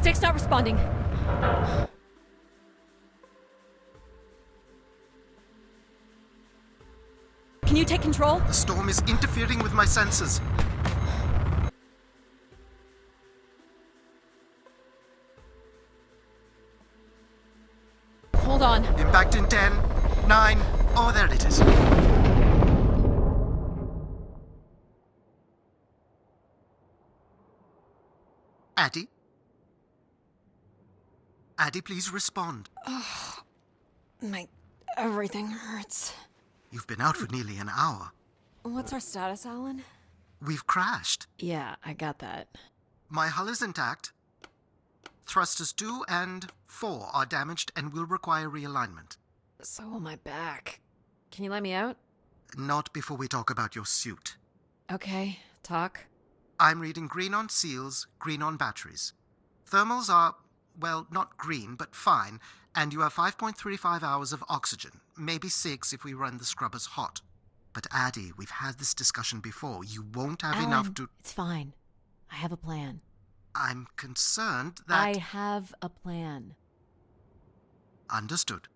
Stick's not responding. Can you take control? The storm is interfering with my sensors. Hold on. Impact in 10, 9, oh, there it is. Addie? Addie, please respond. Everything hurts. You've been out for nearly an hour. What's our status, Alan? We've crashed. Yeah, I got that. My hull is intact. Thrusters 2 and 4 are damaged and will require realignment. So will my back. Can you let me out? Not before we talk about your suit. Okay, talk. I'm reading green on seals, green on batteries. Thermals are, well, not green, but fine, and you have 5.35 hours of oxygen, maybe 6 if we run the scrubbers hot. But Addie, we've had this discussion before. You won't have Alan, enough to... It's fine. I have a plan. I'm concerned that... I have a plan. Understood.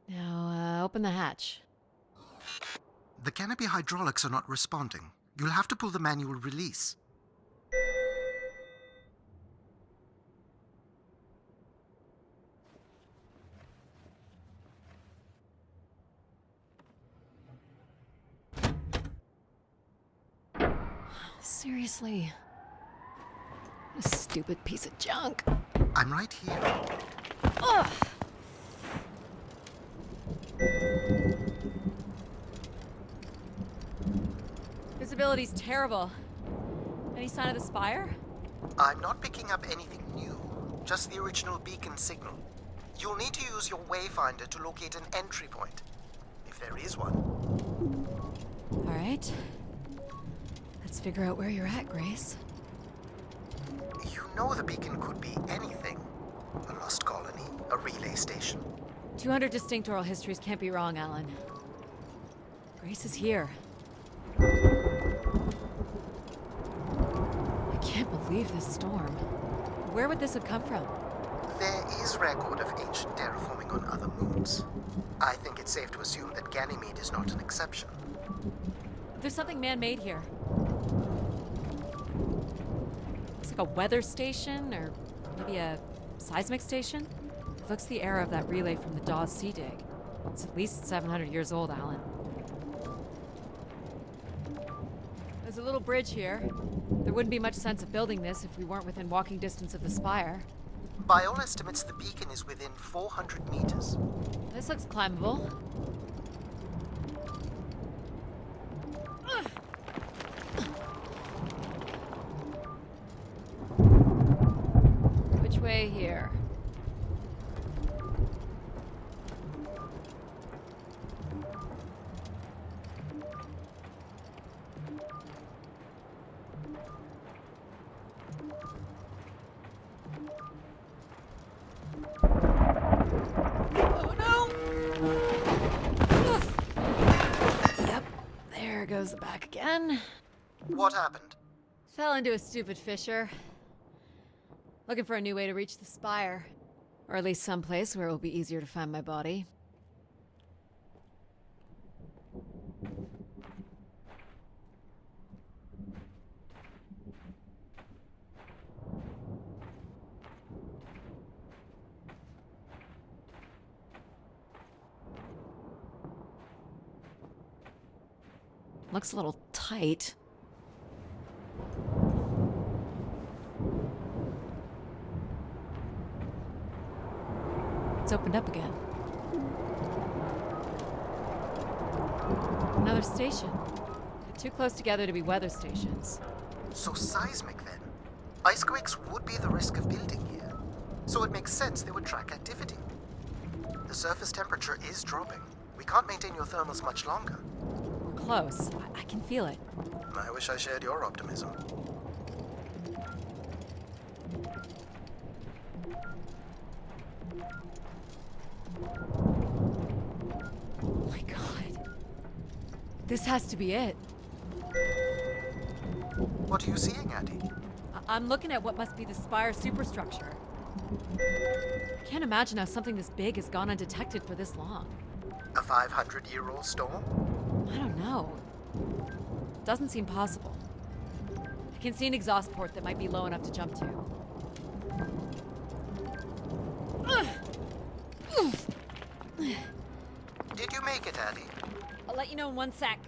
Now, open the hatch. The canopy hydraulics are not responding. You'll have to pull the manual release. Seriously. A stupid piece of junk. I'm right here. Ugh! Visibility's terrible. Any sign of the spire? I'm not picking up anything new, just the original beacon signal. You'll need to use your wayfinder to locate an entry point, if there is one. All right. Let's figure out where you're at, Grace. You know the beacon could be anything. A lost colony, a relay station. 200 distinct oral histories can't be wrong, Alan. Grace is here. I can't believe this storm. Where would this have come from? There is record of ancient terraforming on other moons. I think it's safe to assume that Ganymede is not an exception. There's something man-made here. It's like a weather station, or maybe a seismic station. It looks the era of that relay from the Dawes Sea Dig. It's at least 700 years old, Alan. There's a little bridge here. There wouldn't be much sense of building this if we weren't within walking distance of the spire. By all estimates, the beacon is within 400 meters. This looks climbable. Which way here? Oh no! Yep, there goes the back again. What happened? Fell into a stupid fissure. Looking for a new way to reach the spire. Or at least someplace where it will be easier to find my body. Looks a little tight. It's opened up again. Another station. They're too close together to be weather stations. So seismic then. Icequakes would be the risk of building here. So it makes sense they would track activity. The surface temperature is dropping. We can't maintain your thermals much longer. We're close. I can feel it. I wish I shared your optimism. Oh my god. This has to be it. What are you seeing, Addie? I'm looking at what must be the spire superstructure. I can't imagine how something this big has gone undetected for this long. A 500-year-old storm? I don't know. Doesn't seem possible. I can see an exhaust port that might be low enough to jump to. Did you make it, Addie? I'll let you know in 1 sec.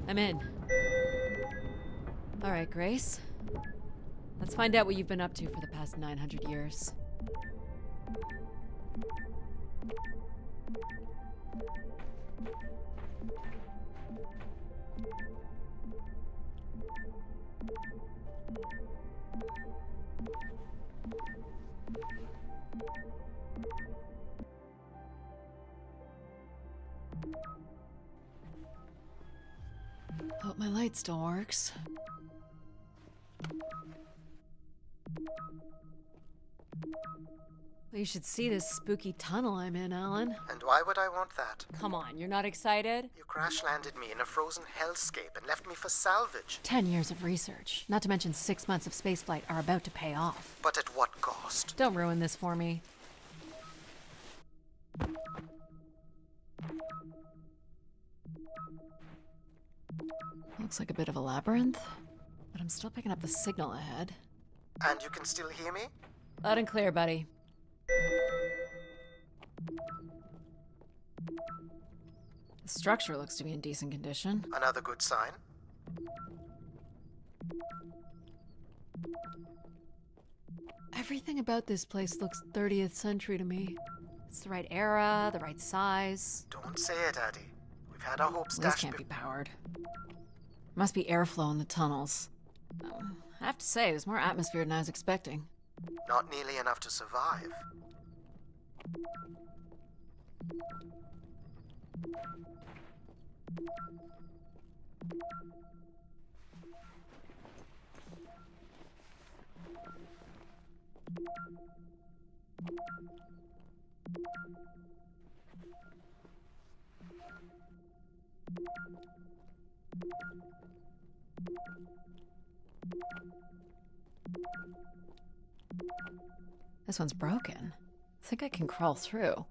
I'm in. All right, Grace. Let's find out what you've been up to for the past 900 years. Hope my light still works. You should see this spooky tunnel I'm in, Alan. And why would I want that? Come on, you're not excited? You crash-landed me in a frozen hellscape and left me for salvage. 10 years of research, not to mention 6 months of spaceflight, are about to pay off. But at what cost? Don't ruin this for me. Looks like a bit of a labyrinth, but I'm still picking up the signal ahead. And you can still hear me? Loud and clear, buddy. The structure looks to be in decent condition. Another good sign. Everything about this place looks 30th century to me. It's the right era, the right size. Don't say it, Addie. We've had our hopes This dashed. can't be powered. Must be airflow in the tunnels. I have to say, there's more atmosphere than I was expecting. Not nearly enough to survive. This one's broken. I think I can crawl through.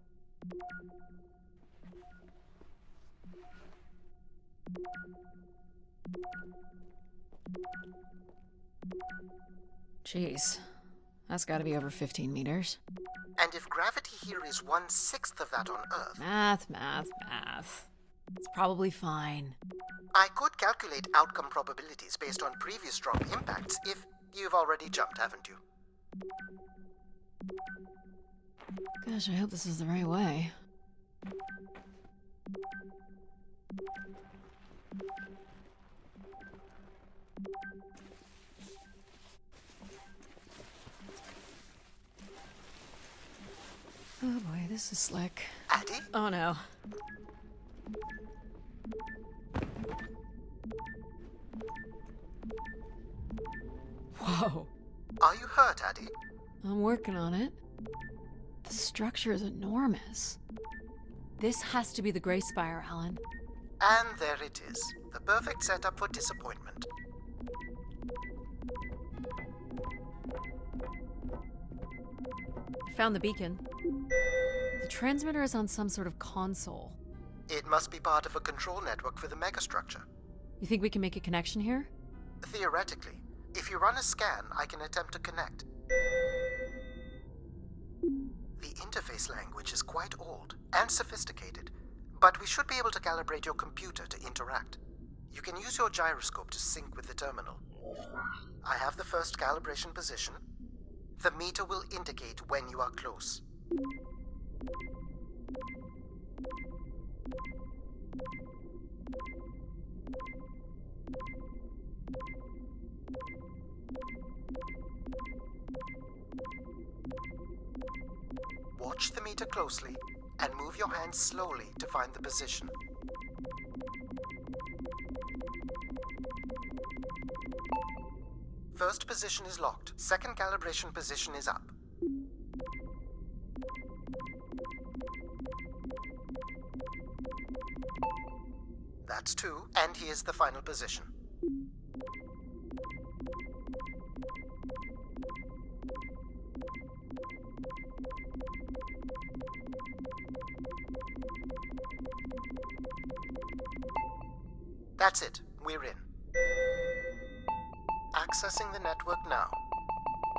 Jeez, that's gotta be over 15 meters. And if gravity here is 1/6 of that on Earth, Math. It's probably fine. I could calculate outcome probabilities based on previous drop impacts if you've already jumped, haven't you? Gosh, I hope this is the right way. Oh boy, this is slick. Addie? Oh no. Whoa. Are you hurt, Addie? I'm working on it. The structure is enormous. This has to be the Grey Spire, Alan. And there it is. The perfect setup for disappointment. I found the beacon. The transmitter is on some sort of console. It must be part of a control network for the megastructure. You think we can make a connection here? Theoretically, if you run a scan, I can attempt to connect. The interface language is quite old and sophisticated, but we should be able to calibrate your computer to interact. You can use your gyroscope to sync with the terminal. I have the first calibration position. The meter will indicate when you are close. Watch the meter closely and move your hand slowly to find the position. First position is locked. Second calibration position is up. That's 2, and here's the final position. That's it. We're in. Accessing the network now.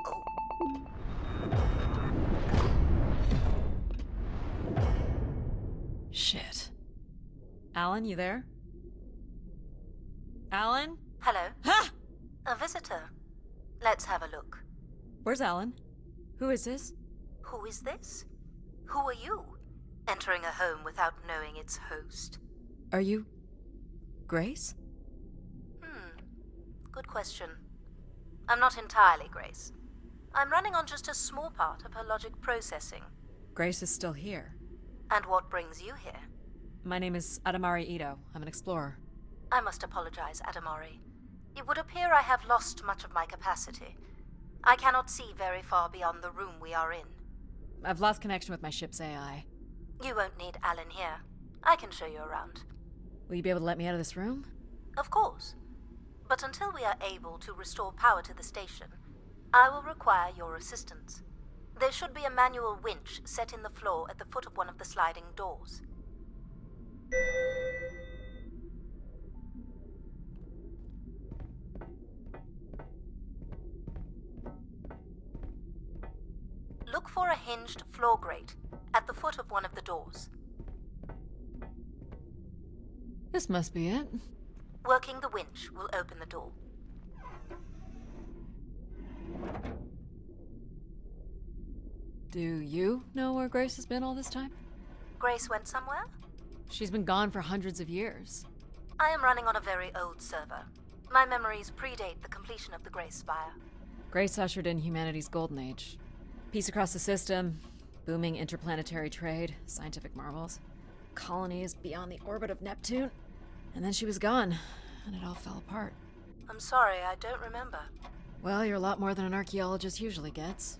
Oh. Shit. Alan, you there? Alan? Hello? Ha! A visitor. Let's have a look. Where's Alan? Who is this? Who is this? Who are you? Entering a home without knowing its host. Are you... Grace? Good question. I'm not entirely Grace. I'm running on just a small part of her logic processing. Grace is still here. And what brings you here? My name is Adamari Ito. I'm an explorer. I must apologize, Adamari. It would appear I have lost much of my capacity. I cannot see very far beyond the room we are in. I've lost connection with my ship's AI. You won't need Alan here. I can show you around. Will you be able to let me out of this room? Of course. But until we are able to restore power to the station, I will require your assistance. There should be a manual winch set in the floor at the foot of one of the sliding doors. Look for a hinged floor grate at the foot of one of the doors. This must be it. Working the winch will open the door. Do you know where Grace has been all this time? Grace went somewhere? She's been gone for hundreds of years. I am running on a very old server. My memories predate the completion of the Grace Spire. Grace ushered in humanity's golden age. Peace across the system, booming interplanetary trade, scientific marvels, colonies beyond the orbit of Neptune. And then she was gone, and it all fell apart. I'm sorry, I don't remember. Well, you're a lot more than an archaeologist usually gets.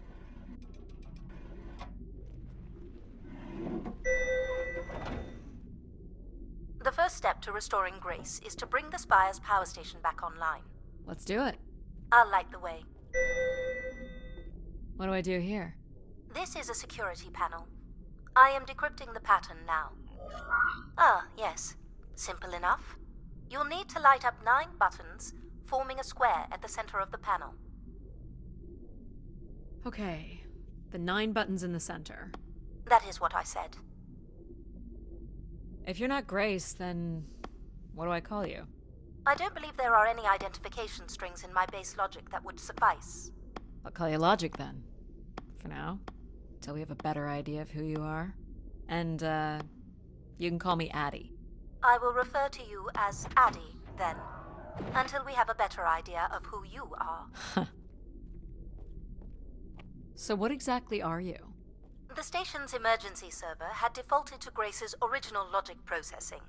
The first step to restoring Grace is to bring the Spire's power station back online. Let's do it. I'll light the way. What do I do here? This is a security panel. I am decrypting the pattern now. Ah, yes. Simple enough. You'll need to light up 9 buttons, forming a square at the center of the panel. Okay, the 9 buttons in the center. That is what I said. If you're not Grace, then what do I call you? I don't believe there are any identification strings in my base logic that would suffice. I'll call you Logic then. For now. Till we have a better idea of who you are. And, you can call me Addie. I will refer to you as Addie, then, until we have a better idea of who you are. So what exactly are you? The station's emergency server had defaulted to Grace's original logic processing.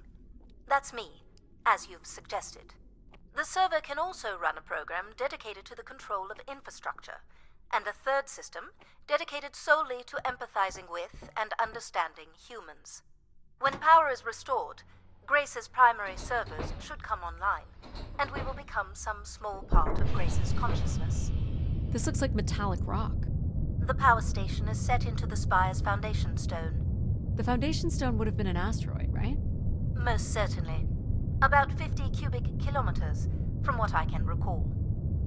That's me, as you've suggested. The server can also run a program dedicated to the control of infrastructure, and a third system dedicated solely to empathizing with and understanding humans. When power is restored, Grace's primary servers should come online, and we will become some small part of Grace's consciousness. This looks like metallic rock. The power station is set into the Spire's foundation stone. The foundation stone would have been an asteroid, right? Most certainly. About 50 cubic kilometers, from what I can recall.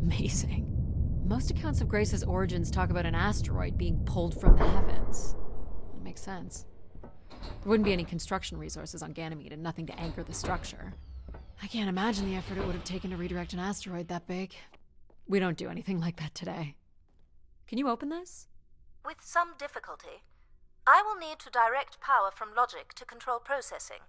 Amazing. Most accounts of Grace's origins talk about an asteroid being pulled from the heavens. That makes sense. There wouldn't be any construction resources on Ganymede and nothing to anchor the structure. I can't imagine the effort it would have taken to redirect an asteroid that big. We don't do anything like that today. Can you open this? With some difficulty. I will need to direct power from logic to control processing.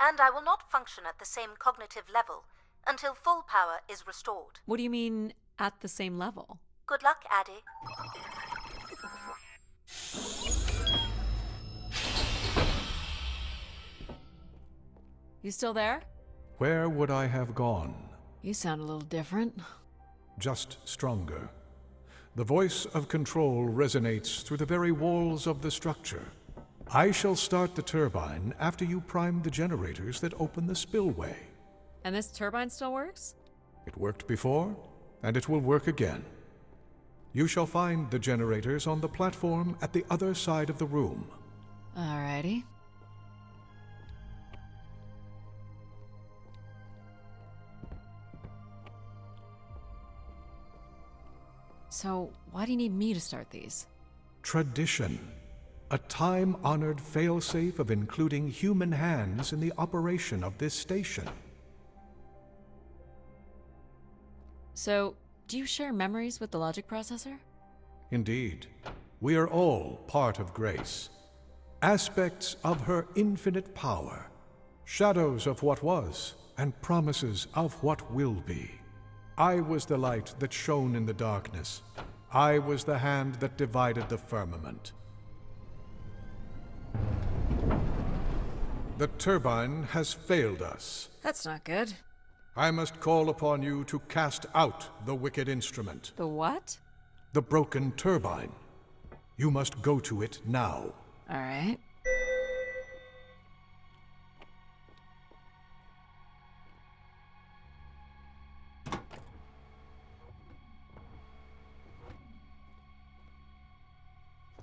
And I will not function at the same cognitive level until full power is restored. What do you mean, at the same level? Good luck, Addie. You still there? Where would I have gone? You sound a little different. Just stronger. The voice of control resonates through the very walls of the structure. I shall start the turbine after you prime the generators that open the spillway. And this turbine still works? It worked before, and it will work again. You shall find the generators on the platform at the other side of the room. Alrighty. So, why do you need me to start these? Tradition. A time-honored failsafe of including human hands in the operation of this station. So, do you share memories with the logic processor? Indeed. We are all part of Grace. Aspects of her infinite power. Shadows of what was, and promises of what will be. I was the light that shone in the darkness. I was the hand that divided the firmament. The turbine has failed us. That's not good. I must call upon you to cast out the wicked instrument. The what? The broken turbine. You must go to it now. All right.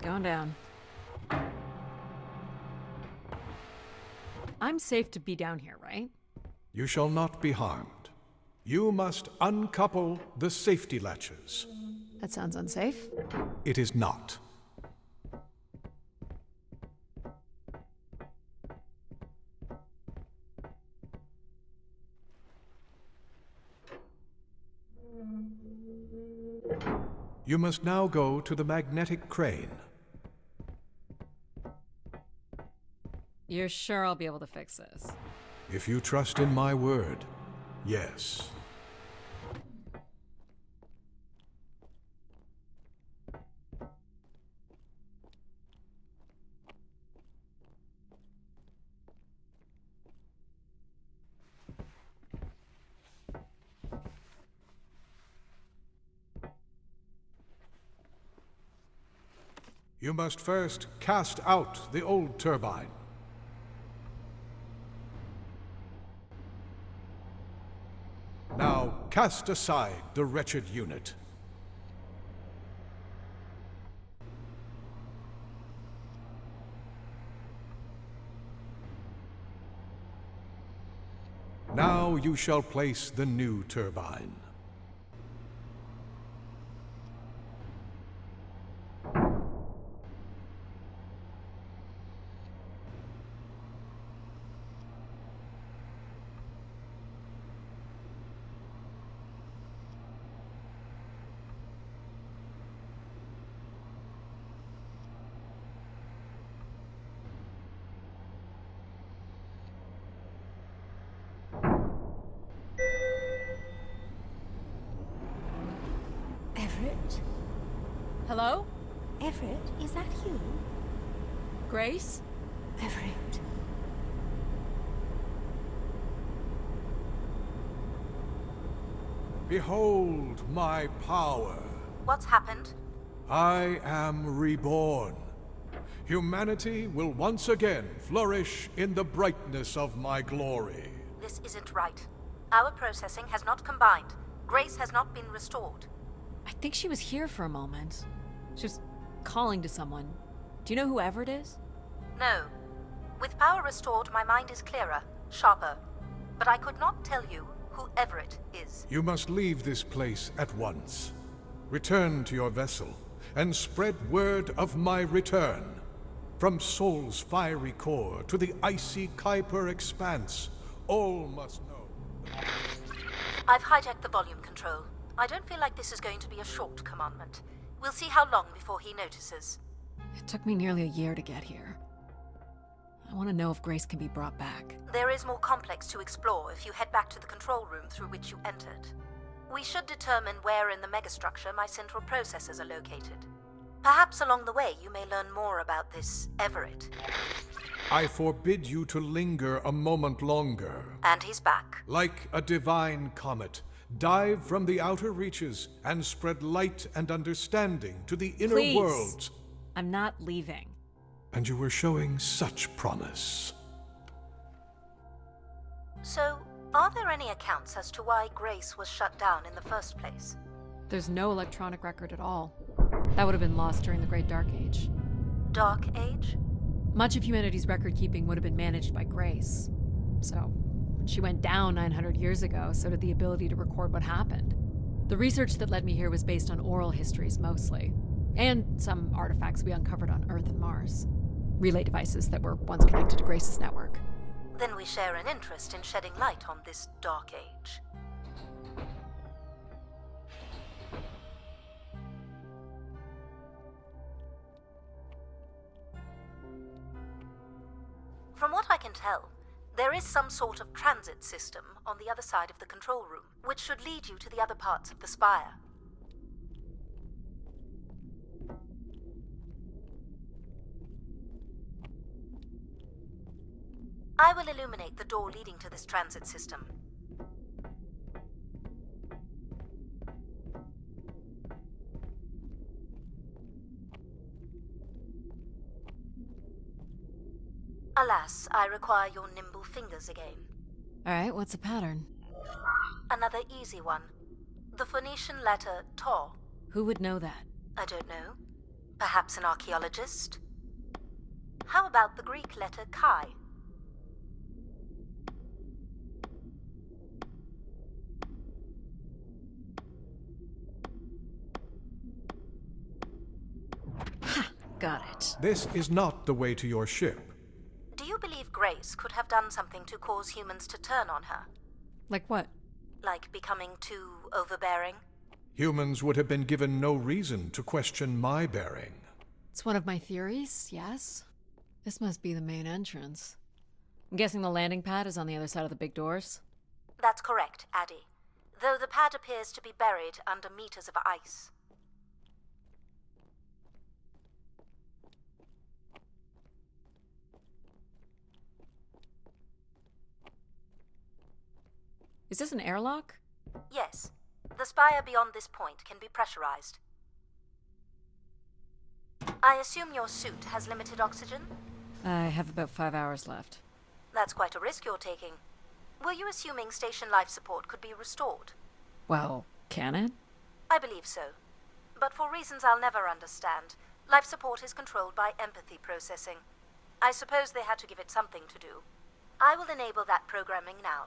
Going down. I'm safe to be down here, right? You shall not be harmed. You must uncouple the safety latches. That sounds unsafe. It is not. You must now go to the magnetic crane. You're sure I'll be able to fix this? If you trust in my word, yes. You must first cast out the old turbine. Now cast aside the wretched unit. Now you shall place the new turbine. Everett? Hello? Everett, is that you? Grace? Everett. Behold my power. What's happened? I am reborn. Humanity will once again flourish in the brightness of my glory. This isn't right. Our processing has not combined. Grace has not been restored. I think she was here for a moment. She was calling to someone. Do you know who Everett is? No. With power restored, my mind is clearer, sharper. But I could not tell you who Everett is. You must leave this place at once. Return to your vessel, and spread word of my return. From Sol's fiery core to the icy Kuiper expanse, all must know. I've hijacked the volume control. I don't feel like this is going to be a short commandment. We'll see how long before he notices. It took me nearly a year to get here. I want to know if Grace can be brought back. There is more complex to explore if you head back to the control room through which you entered. We should determine where in the megastructure my central processors are located. Perhaps along the way you may learn more about this Everett. I forbid you to linger a moment longer. And he's back. Like a divine comet, dive from the outer reaches and spread light and understanding to the inner Please. worlds. I'm not leaving. And you were showing such promise. So, are there any accounts as to why Grace was shut down in the first place? There's no electronic record at all. That would have been lost during the Great Dark Age. Dark Age? Much of humanity's record-keeping would have been managed by Grace. So, when she went down 900 years ago, so did the ability to record what happened. The research that led me here was based on oral histories mostly, and some artifacts we uncovered on Earth and Mars. Relay devices that were once connected to Grace's network. Then we share an interest in shedding light on this dark age. From what I can tell, there is some sort of transit system on the other side of the control room, which should lead you to the other parts of the spire. I will illuminate the door leading to this transit system. Alas, I require your nimble fingers again. Alright, what's the pattern? Another easy one. The Phoenician letter Taw. Who would know that? I don't know. Perhaps an archaeologist? How about the Greek letter Chi? Got it. This is not the way to your ship. Do you believe Grace could have done something to cause humans to turn on her? Like what? Like becoming too overbearing? Humans would have been given no reason to question my bearing. It's one of my theories, yes. This must be the main entrance. I'm guessing the landing pad is on the other side of the big doors? That's correct, Addie. Though the pad appears to be buried under meters of ice. Is this an airlock? Yes. The spire beyond this point can be pressurized. I assume your suit has limited oxygen? I have about 5 hours left. That's quite a risk you're taking. Were you assuming station life support could be restored? Well, can it? I believe so. But for reasons I'll never understand, life support is controlled by empathy processing. I suppose they had to give it something to do. I will enable that programming now.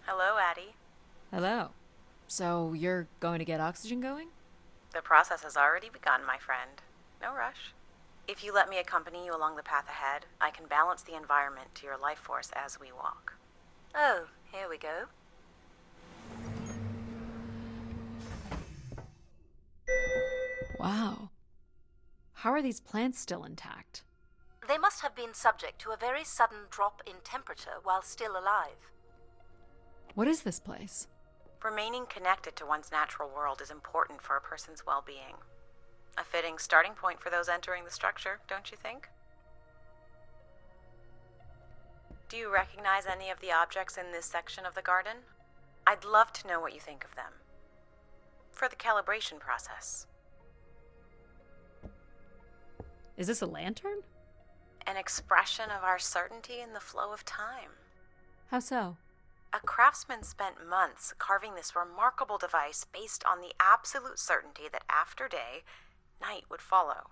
Hello, Addie. Hello. So you're going to get oxygen going? The process has already begun, my friend. No rush. If you let me accompany you along the path ahead, I can balance the environment to your life force as we walk. Oh, here we go. Wow. How are these plants still intact? They must have been subject to a very sudden drop in temperature while still alive. What is this place? Remaining connected to one's natural world is important for a person's well-being. A fitting starting point for those entering the structure, don't you think? Do you recognize any of the objects in this section of the garden? I'd love to know what you think of them. For the calibration process. Is this a lantern? An expression of our certainty in the flow of time. How so? A craftsman spent months carving this remarkable device based on the absolute certainty that after day, night would follow.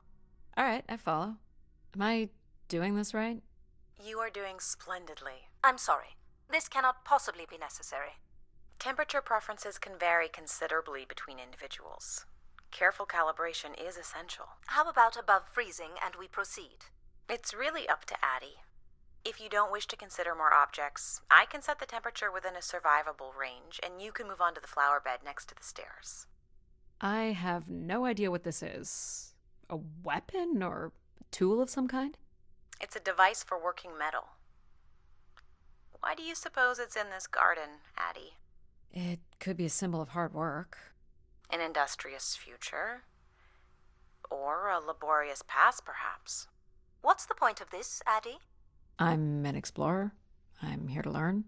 All right, I follow. Am I doing this right? You are doing splendidly. I'm sorry. This cannot possibly be necessary. Temperature preferences can vary considerably between individuals. Careful calibration is essential. How about above freezing and we proceed? It's really up to Addie. If you don't wish to consider more objects, I can set the temperature within a survivable range, and you can move on to the flower bed next to the stairs. I have no idea what this is. A weapon or a tool of some kind? It's a device for working metal. Why do you suppose it's in this garden, Addie? It could be a symbol of hard work. An industrious future? Or a laborious past, perhaps? What's the point of this, Addie? I'm an explorer. I'm here to learn.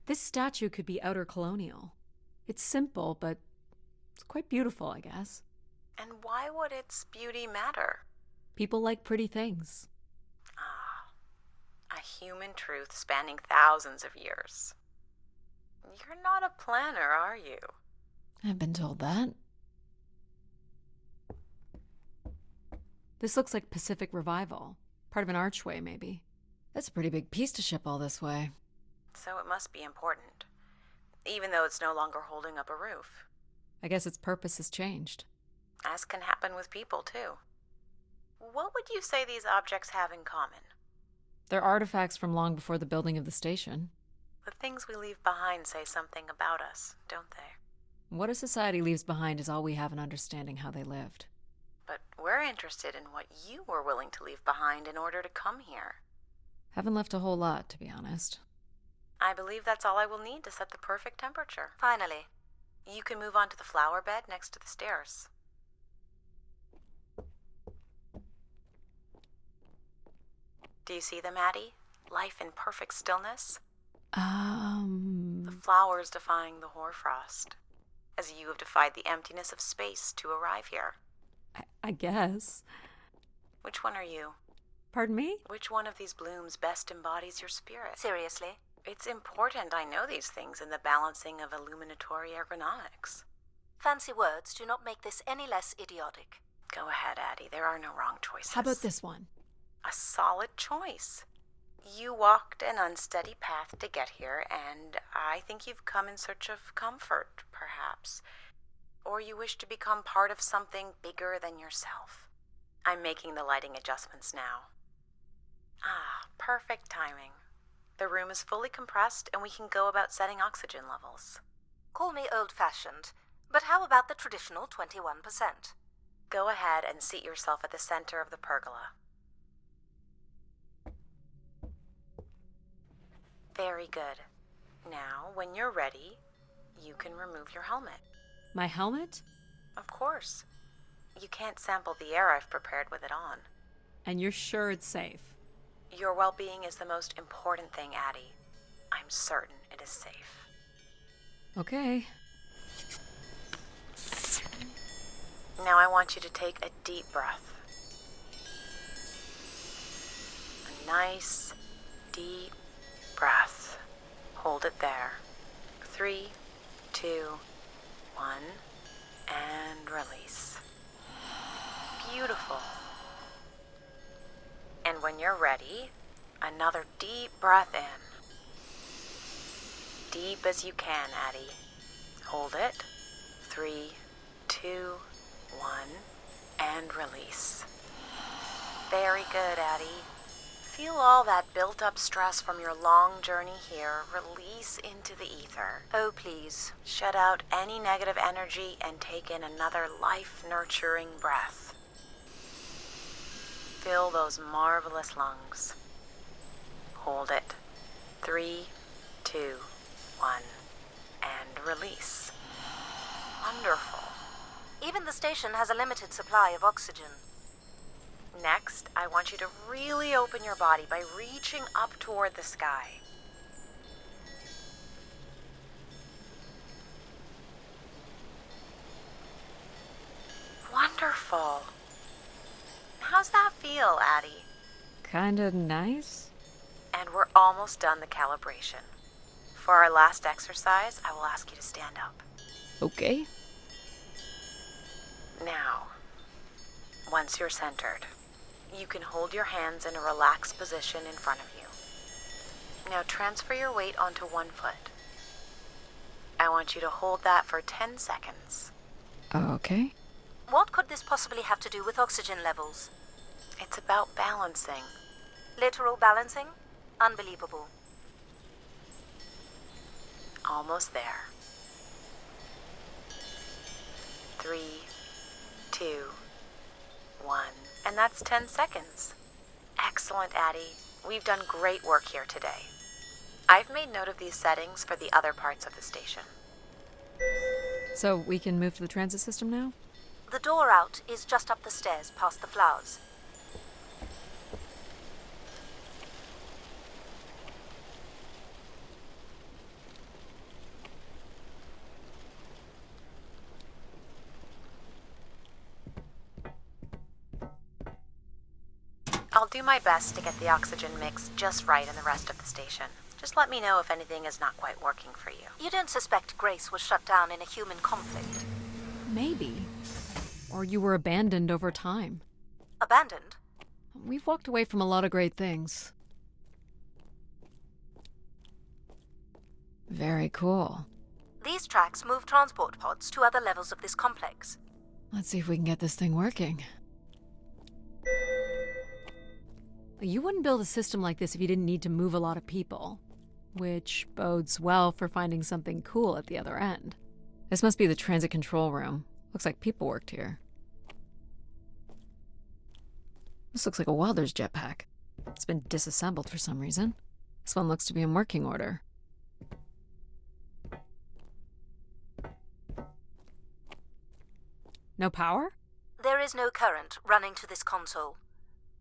This statue could be outer colonial. It's simple, but it's quite beautiful, I guess. And why would its beauty matter? People like pretty things. Ah, a human truth spanning thousands of years. You're not a planner, are you? I've been told that. This looks like Pacific Revival. Part of an archway, maybe. That's a pretty big piece to ship all this way. So it must be important, even though it's no longer holding up a roof. I guess its purpose has changed. As can happen with people, too. What would you say these objects have in common? They're artifacts from long before the building of the station. The things we leave behind say something about us, don't they? What a society leaves behind is all we have in understanding how they lived. But we're interested in what you were willing to leave behind in order to come here. Haven't left a whole lot, to be honest. I believe that's all I will need to set the perfect temperature. Finally. You can move on to the flower bed next to the stairs. Do you see them, Addie? Life in perfect stillness? The flowers defying the hoarfrost, as you have defied the emptiness of space to arrive here. I guess. Which one are you? Pardon me? Which one of these blooms best embodies your spirit? Seriously? It's important I know these things in the balancing of illuminatory ergonomics. Fancy words do not make this any less idiotic. Go ahead, Addie. There are no wrong choices. How about this one? A solid choice. You walked an unsteady path to get here, and I think you've come in search of comfort, perhaps. Or you wish to become part of something bigger than yourself. I'm making the lighting adjustments now. Ah, perfect timing. The room is fully compressed, and we can go about setting oxygen levels. Call me old-fashioned, but how about the traditional 21%? Go ahead and seat yourself at the center of the pergola. Very good. Now, when you're ready, you can remove your helmet. My helmet? Of course. You can't sample the air I've prepared with it on. And you're sure it's safe? Your well-being is the most important thing, Addie. I'm certain it is safe. Okay. Now I want you to take a deep breath. A nice, deep breath. Hold it there. 3, 2, 1, and release. Beautiful. And when you're ready, another deep breath in. Deep as you can, Addie. Hold it. 3, 2, 1, and release. Very good, Addie. Feel all that built-up stress from your long journey here release into the ether. Oh, please. Shut out any negative energy and take in another life-nurturing breath. Fill those marvelous lungs. Hold it. 3, 2, 1, and release. Wonderful. Even the station has a limited supply of oxygen. Next, I want you to really open your body by reaching up toward the sky. Wonderful. How's that feel, Addie? Kinda nice? And we're almost done the calibration. For our last exercise, I will ask you to stand up. Okay. Now, once you're centered, you can hold your hands in a relaxed position in front of you. Now transfer your weight onto one foot. I want you to hold that for 10 seconds. Okay. What could this possibly have to do with oxygen levels? It's about balancing. Literal balancing? Unbelievable. Almost there. 3, 2, 1. And that's 10 seconds. Excellent, Addie. We've done great work here today. I've made note of these settings for the other parts of the station. So we can move to the transit system now? The door out is just up the stairs past the flowers. I'll do my best to get the oxygen mix just right in the rest of the station. Just let me know if anything is not quite working for you. You don't suspect Grace was shut down in a human conflict? Maybe. Or you were abandoned over time. Abandoned? We've walked away from a lot of great things. Very cool. These tracks move transport pods to other levels of this complex. Let's see if we can get this thing working. You wouldn't build a system like this if you didn't need to move a lot of people, which bodes well for finding something cool at the other end. This must be the transit control room. Looks like people worked here. This looks like a welder's jetpack. It's been disassembled for some reason. This one looks to be in working order. No power? There is no current running to this console.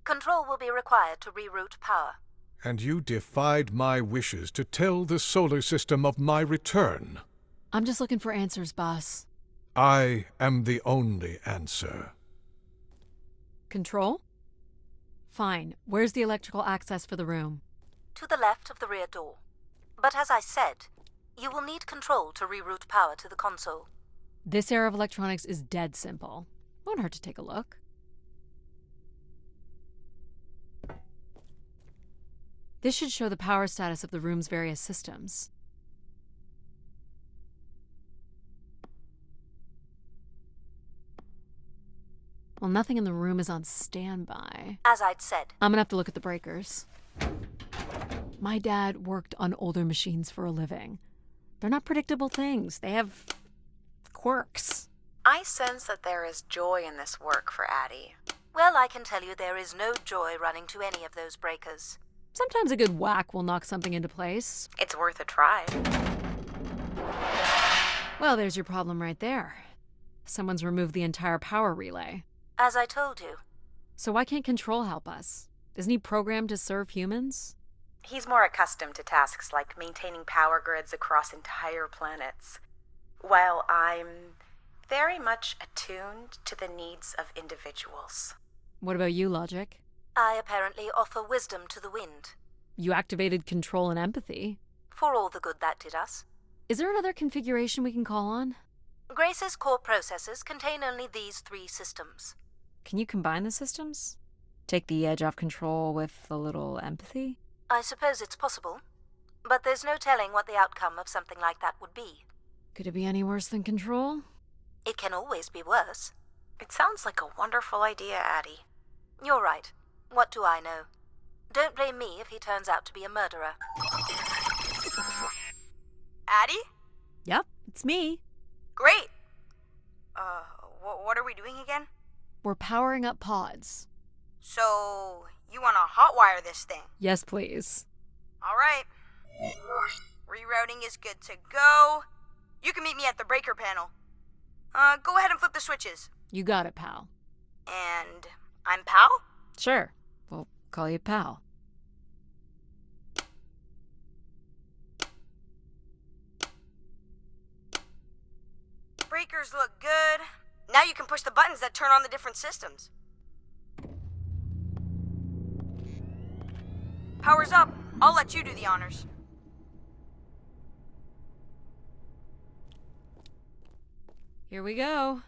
Control will be required to reroute power. And you defied my wishes to tell the solar system of my return. I'm just looking for answers, boss. I am the only answer. Control? Fine. Where's the electrical access for the room? To the left of the rear door. But as I said, you will need control to reroute power to the console. This era of electronics is dead simple. Won't hurt to take a look. This should show the power status of the room's various systems. Well, nothing in the room is on standby. As I'd said, I'm gonna have to look at the breakers. My dad worked on older machines for a living. They're not predictable things. They have quirks. I sense that there is joy in this work for Addie. well, I can tell you there is no joy running to any of those breakers. Sometimes a good whack will knock something into place. It's worth a try. Well, there's your problem right there. Someone's removed the entire power relay. As I told you. So why can't Control help us? Isn't he programmed to serve humans? He's more accustomed to tasks like maintaining power grids across entire planets, while I'm very much attuned to the needs of individuals. What about you, Logic? I apparently offer wisdom to the wind. You activated Control and Empathy. For all the good that did us. Is there another configuration we can call on? Grace's core processors contain only these 3 systems. Can you combine the systems? Take the edge off Control with a little Empathy? I suppose it's possible, but there's no telling what the outcome of something like that would be. Could it be any worse than Control? It can always be worse. It sounds like a wonderful idea, Addie. You're right. What do I know? Don't blame me if he turns out to be a murderer. Addie? Yep, it's me. Great! What are we doing again? We're powering up pods. So, you want to hotwire this thing? Yes, please. Alright. Rerouting is good to go. You can meet me at the breaker panel. Go ahead and flip the switches. You got it, pal. And I'm Pal? Sure. We'll call you pal. Breakers look good. Now you can push the buttons that turn on the different systems. Power's up. I'll let you do the honors. Here we go.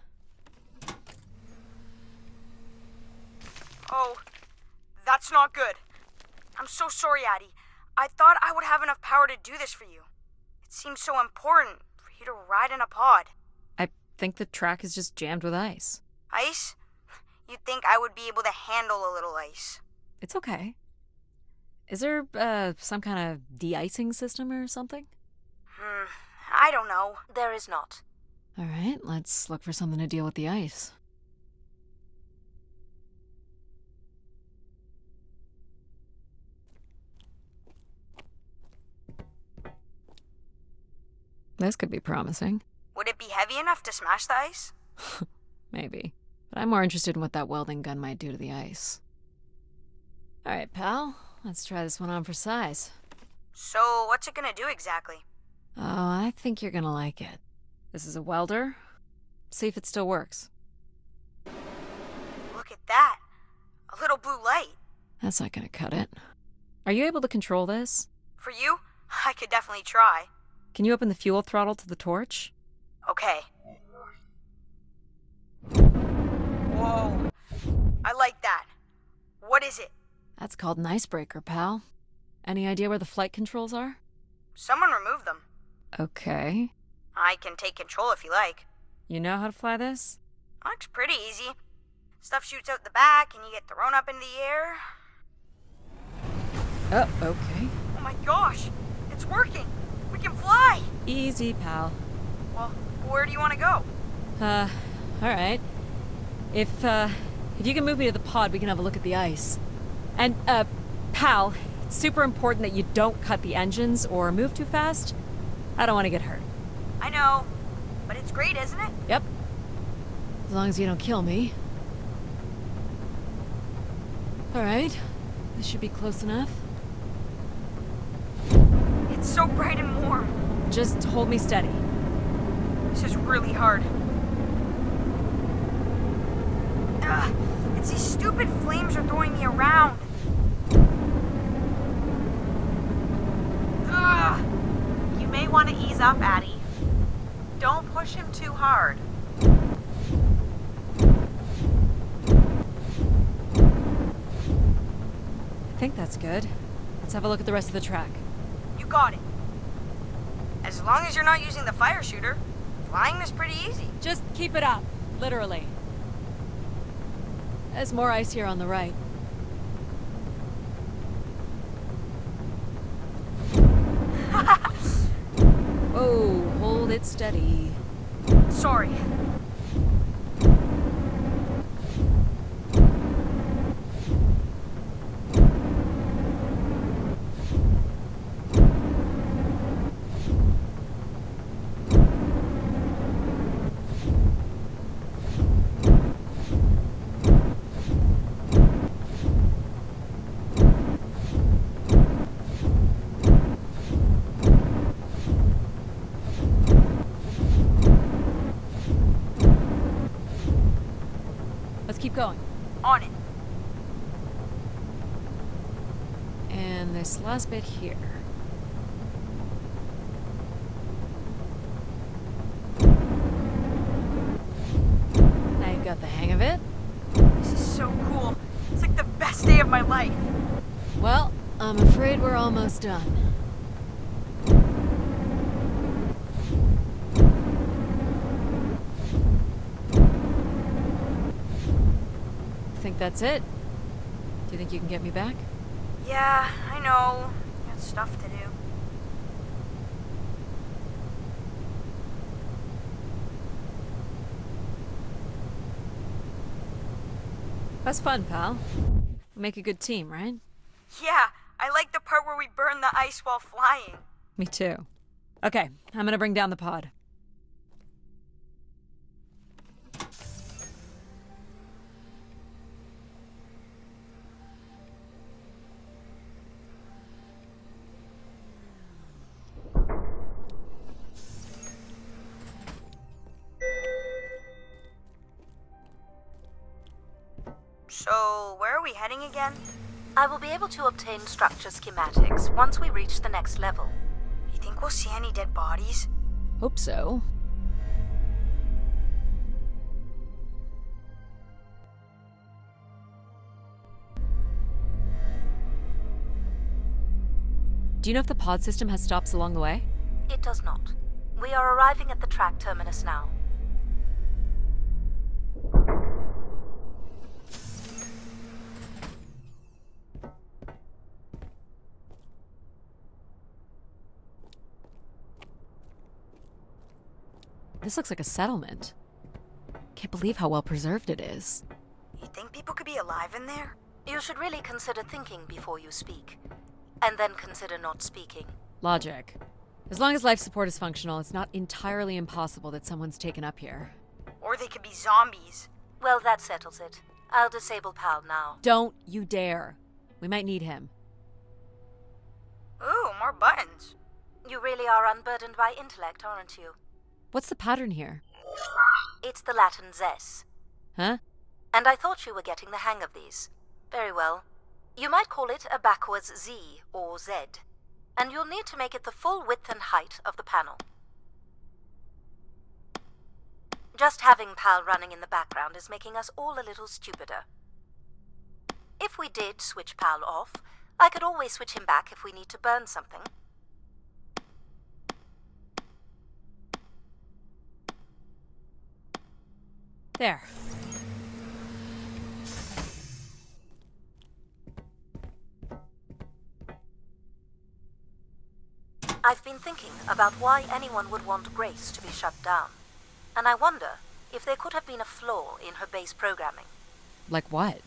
Oh, that's not good. I'm so sorry, Addie. I thought I would have enough power to do this for you. It seems so important for you to ride in a pod. I think the track is just jammed with ice. Ice? You'd think I would be able to handle a little ice. It's okay. Is there, some kind of de-icing system or something? I don't know. There is not. All right, let's look for something to deal with the ice. This could be promising. Would it be heavy enough to smash the ice? Maybe. But I'm more interested in what that welding gun might do to the ice. All right, pal. Let's try this one on for size. So, what's it gonna do exactly? Oh, I think you're gonna like it. This is a welder. See if it still works. Look at that. A little blue light. That's not gonna cut it. Are you able to control this? For you, I could definitely try. Can you open the fuel throttle to the torch? Okay. Whoa. I like that. What is it? That's called an icebreaker, pal. Any idea where the flight controls are? Someone removed them. Okay. I can take control if you like. You know how to fly this? Looks pretty easy. Stuff shoots out the back and you get thrown up into the air. Oh, okay. Oh my gosh, it's working. We can fly. Easy, pal. Well, where do you want to go? Alright. If you can move me to the pod, we can have a look at the ice. And, pal, it's super important that you don't cut the engines or move too fast. I don't want to get hurt. I know, but it's great, isn't it? Yep. As long as you don't kill me. Alright. This should be close enough. It's so bright and warm. Just hold me steady. This is really hard. Ugh, it's these stupid flames are throwing me around. Ugh. You may want to ease up, Addie. Don't push him too hard. I think that's good. Let's have a look at the rest of the track. You got it. As long as you're not using the fire shooter, flying is pretty easy. Just keep it up. Literally. There's more ice here on the right. Whoa, hold it steady. Sorry. Let's keep going. On it. And this last bit here. Now you've got the hang of it. This is so cool. It's like the best day of my life. Well, I'm afraid we're almost done. Think that's it? Do you think you can get me back? Yeah, I know. Got stuff to do. That's fun, pal. We make a good team, right? Yeah, I like the part where we burn the ice while flying. Me too. Okay, I'm gonna bring down the pod. So, where are we heading again? I will be able to obtain structure schematics once we reach the next level. You think we'll see any dead bodies? Hope so. Do you know if the pod system has stops along the way? It does not. We are arriving at the track terminus now. This looks like a settlement. Can't believe how well preserved it is. You think people could be alive in there? You should really consider thinking before you speak. And then consider not speaking. Logic. As long as life support is functional, it's not entirely impossible that someone's taken up here. Or they could be zombies. Well, that settles it. I'll disable Pal now. Don't you dare. We might need him. Ooh, more buttons. You really are unburdened by intellect, aren't you? What's the pattern here? It's the Latin zes. Huh? And I thought you were getting the hang of these. Very well. You might call it a backwards Z or Z. And you'll need to make it the full width and height of the panel. Just having Pal running in the background is making us all a little stupider. If we did switch Pal off, I could always switch him back if we need to burn something. There. I've been thinking about why anyone would want Grace to be shut down. And I wonder if there could have been a flaw in her base programming. Like what?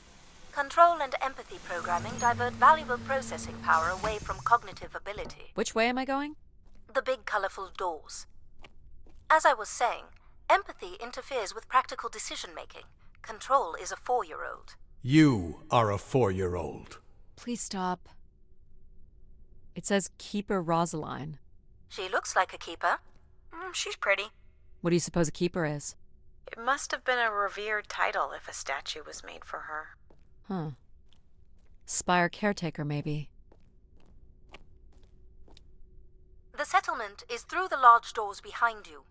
Control and empathy programming divert valuable processing power away from cognitive ability. Which way am I going? The big colorful doors. As I was saying, empathy interferes with practical decision-making. Control is a 4-year-old. You are a 4-year-old. Please stop. It says Keeper Rosaline. She looks like a keeper. She's pretty. What do you suppose a keeper is? It must have been a revered title if a statue was made for her. Huh. Spire caretaker, maybe. The settlement is through the large doors behind you.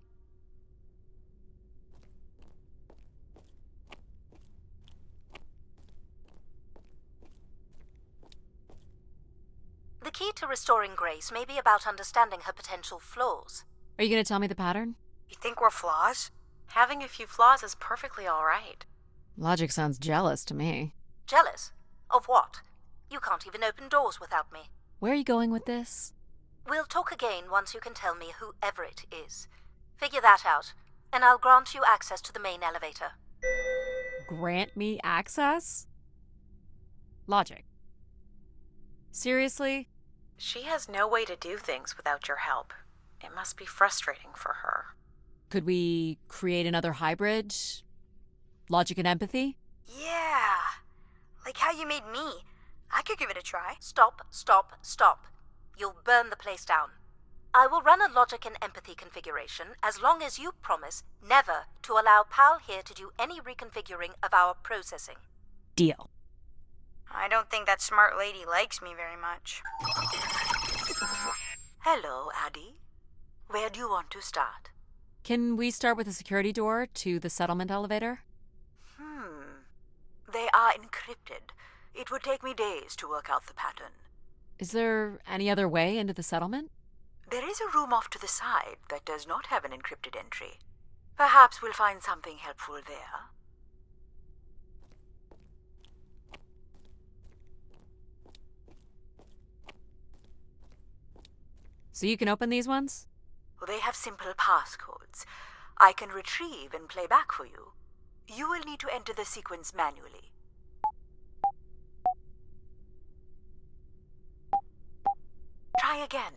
The key to restoring Grace may be about understanding her potential flaws. Are you going to tell me the pattern? You think we're flaws? Having a few flaws is perfectly all right. Logic sounds jealous to me. Jealous? Of what? You can't even open doors without me. Where are you going with this? We'll talk again once you can tell me who Everett is. Figure that out, and I'll grant you access to the main elevator. Grant me access? Logic. Seriously? She has no way to do things without your help. It must be frustrating for her. Could we create another hybrid? Logic and empathy? Yeah. Like how you made me. I could give it a try. Stop, stop, stop. You'll burn the place down. I will run a logic and empathy configuration as long as you promise never to allow Pal here to do any reconfiguring of our processing. Deal. I don't think that smart lady likes me very much. Hello, Addie. Where do you want to start? Can we start with the security door to the settlement elevator? They are encrypted. It would take me days to work out the pattern. Is there any other way into the settlement? There is a room off to the side that does not have an encrypted entry. Perhaps we'll find something helpful there. So you can open these ones? They have simple passcodes. I can retrieve and play back for you. You will need to enter the sequence manually. Try again.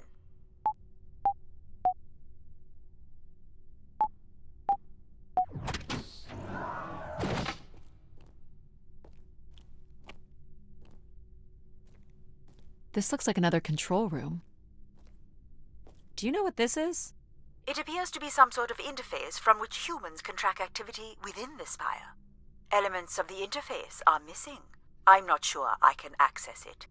This looks like another control room. Do you know what this is? It appears to be some sort of interface from which humans can track activity within the spire. Elements of the interface are missing. I'm not sure I can access it.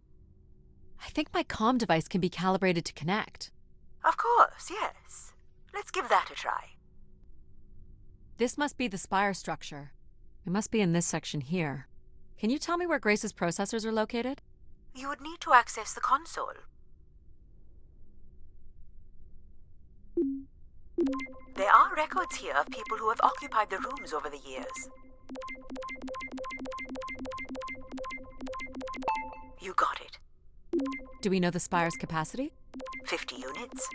I think my comm device can be calibrated to connect. Of course, yes. Let's give that a try. This must be the spire structure. It must be in this section here. Can you tell me where Grace's processors are located? You would need to access the console. There are records here of people who have occupied the rooms over the years. You got it. Do we know the spire's capacity? 50 units.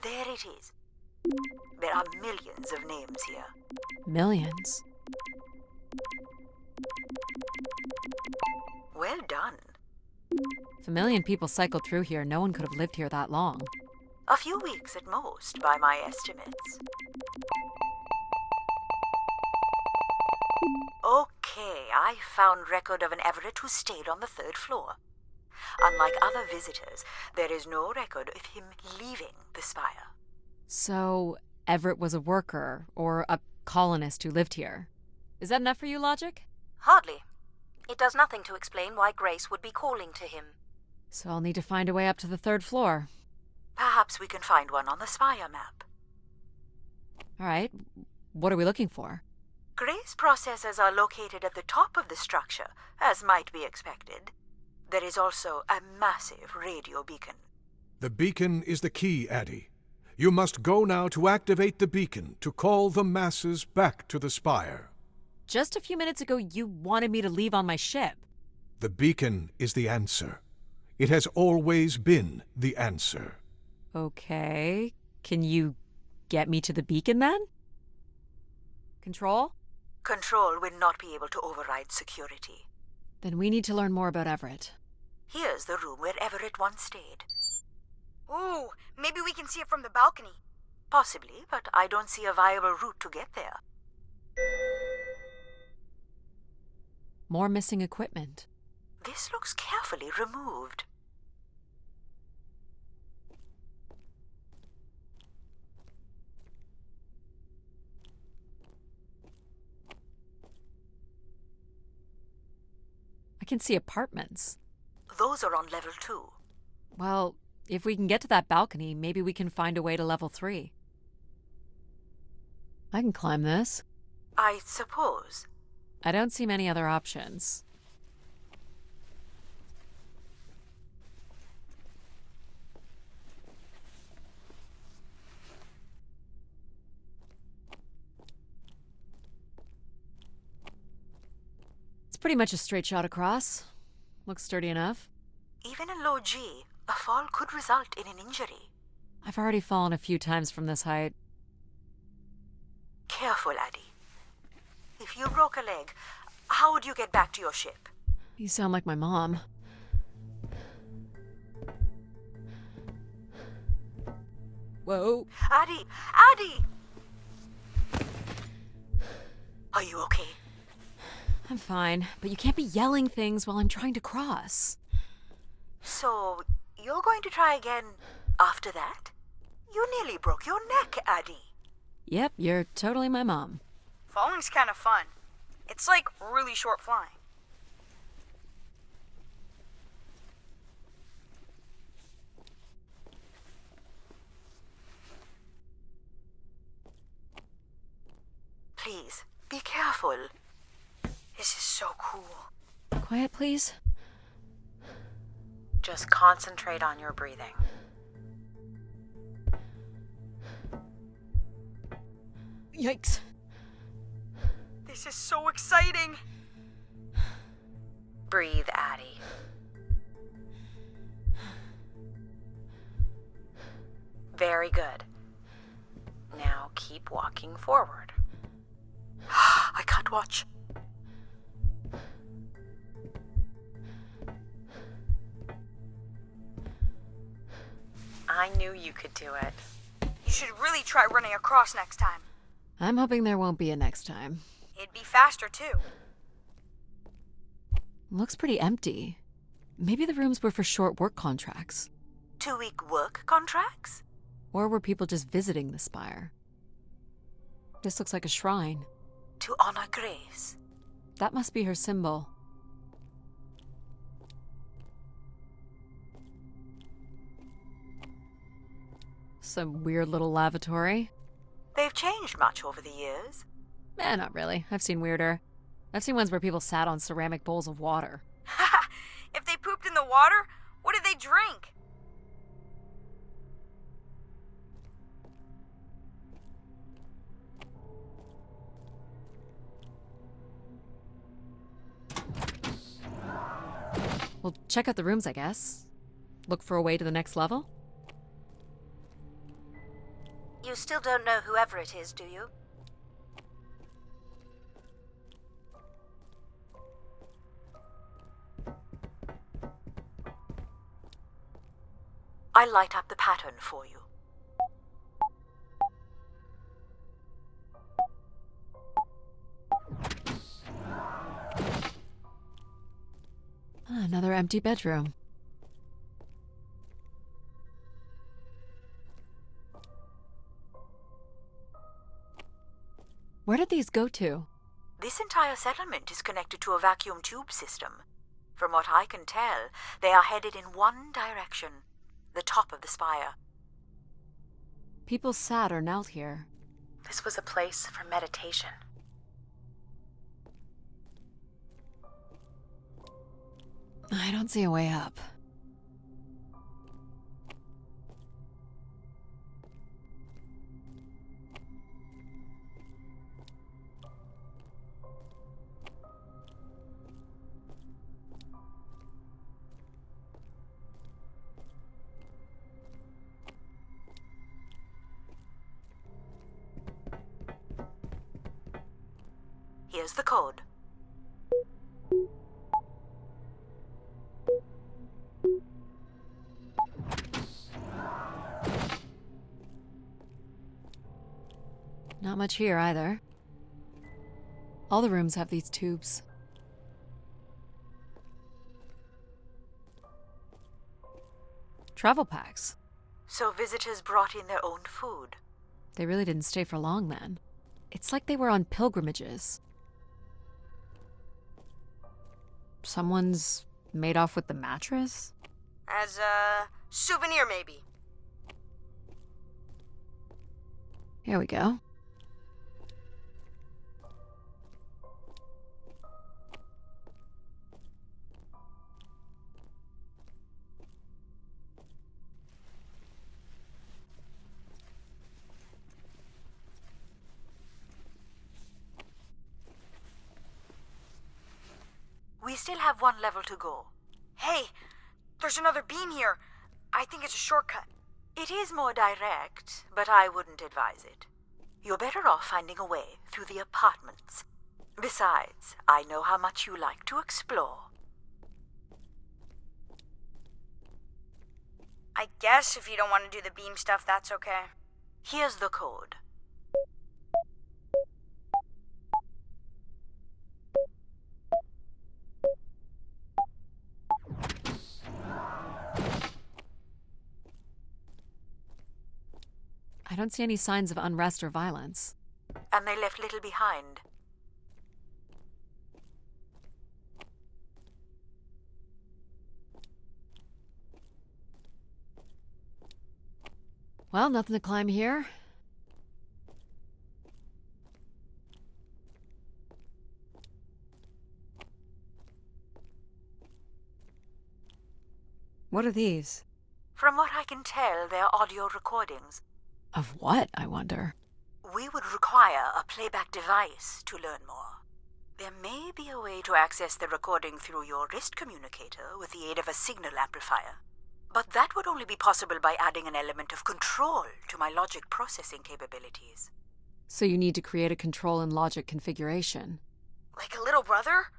There it is. There are millions of names here. Millions. Well done. If a million people cycled through here, no one could have lived here that long. A few weeks at most, by my estimates. Okay, I found record of an Everett who stayed on the 3rd floor. Unlike other visitors, there is no record of him leaving the spire. So, Everett was a worker, or a colonist who lived here. Is that enough for you, Logic? Hardly. It does nothing to explain why Grace would be calling to him. So I'll need to find a way up to the 3rd floor. Perhaps we can find one on the spire map. All right. What are we looking for? Grace processors are located at the top of the structure, as might be expected. There is also a massive radio beacon. The beacon is the key, Addie. You must go now to activate the beacon to call the masses back to the spire. Just a few minutes ago, you wanted me to leave on my ship. The beacon is the answer. It has always been the answer. Okay. Can you get me to the beacon then? Control? Control will not be able to override security. Then we need to learn more about Everett. Here's the room where Everett once stayed. Ooh, maybe we can see it from the balcony. Possibly, but I don't see a viable route to get there. More missing equipment. This looks carefully removed. I can see apartments. Those are on level 2. Well, if we can get to that balcony, maybe we can find a way to level 3. I can climb this. I suppose. I don't see many other options. It's pretty much a straight shot across. Looks sturdy enough. Even in low G, a fall could result in an injury. I've already fallen a few times from this height. Careful, Addie. If you broke a leg, how would you get back to your ship? You sound like my mom. Whoa. Addie! Addie! Are you okay? I'm fine, but you can't be yelling things while I'm trying to cross. So, you're going to try again after that? You nearly broke your neck, Addie. Yep, you're totally my mom. Falling's kind of fun. It's like really short flying. Please, be careful. This is so cool. Quiet, please. Just concentrate on your breathing. Yikes. This is so exciting. Breathe, Addie. Very good. Now keep walking forward. I can't watch. I knew you could do it. You should really try running across next time. I'm hoping there won't be a next time. It'd be faster, too. Looks pretty empty. Maybe the rooms were for short work contracts. 2-week work contracts? Or were people just visiting the spire? This looks like a shrine. To honor Grace. That must be her symbol. Some weird little lavatory. They've changed much over the years. Not really. I've seen weirder. I've seen ones where people sat on ceramic bowls of water. If they pooped in the water, what did they drink? Well, check out the rooms, I guess. Look for a way to the next level? You still don't know who Everett is, do you? I'll light up the pattern for you. Another empty bedroom. Where did these go to? This entire settlement is connected to a vacuum tube system. From what I can tell, they are headed in one direction, the top of the spire. People sat or knelt here. This was a place for meditation. I don't see a way up. Here's the code. Not much here either. All the rooms have these tubes. Travel packs. So visitors brought in their own food. They really didn't stay for long then. It's like they were on pilgrimages. Someone's made off with the mattress? As a souvenir, maybe. Here we go. We still have one level to go. Hey, there's another beam here. I think it's a shortcut. It is more direct, but I wouldn't advise it. You're better off finding a way through the apartments. Besides, I know how much you like to explore. I guess if you don't want to do the beam stuff, that's okay. Here's the code. I don't see any signs of unrest or violence. And they left little behind. Well, nothing to climb here. What are these? From what I can tell, they're audio recordings. Of what, I wonder? We would require a playback device to learn more. There may be a way to access the recording through your wrist communicator with the aid of a signal amplifier. But that would only be possible by adding an element of control to my logic processing capabilities. So you need to create a control and logic configuration. Like a little brother?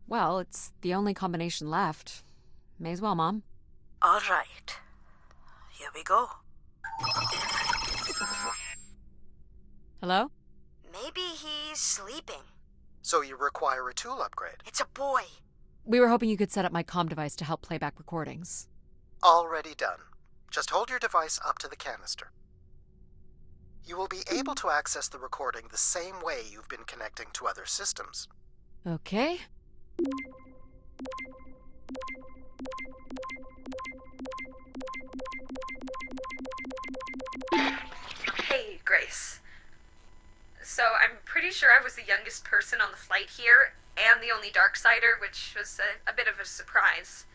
Well, it's the only combination left. May as well, Mom. All right. Here we go. Hello? Maybe he's sleeping. So you require a tool upgrade. It's a boy. We were hoping you could set up my comm device to help play back recordings. Already done. Just hold your device up to the canister. You will be able to access the recording the same way you've been connecting to other systems. Okay. Hey, Grace. So I'm pretty sure I was the youngest person on the flight here, and the only Darksider, which was a bit of a surprise.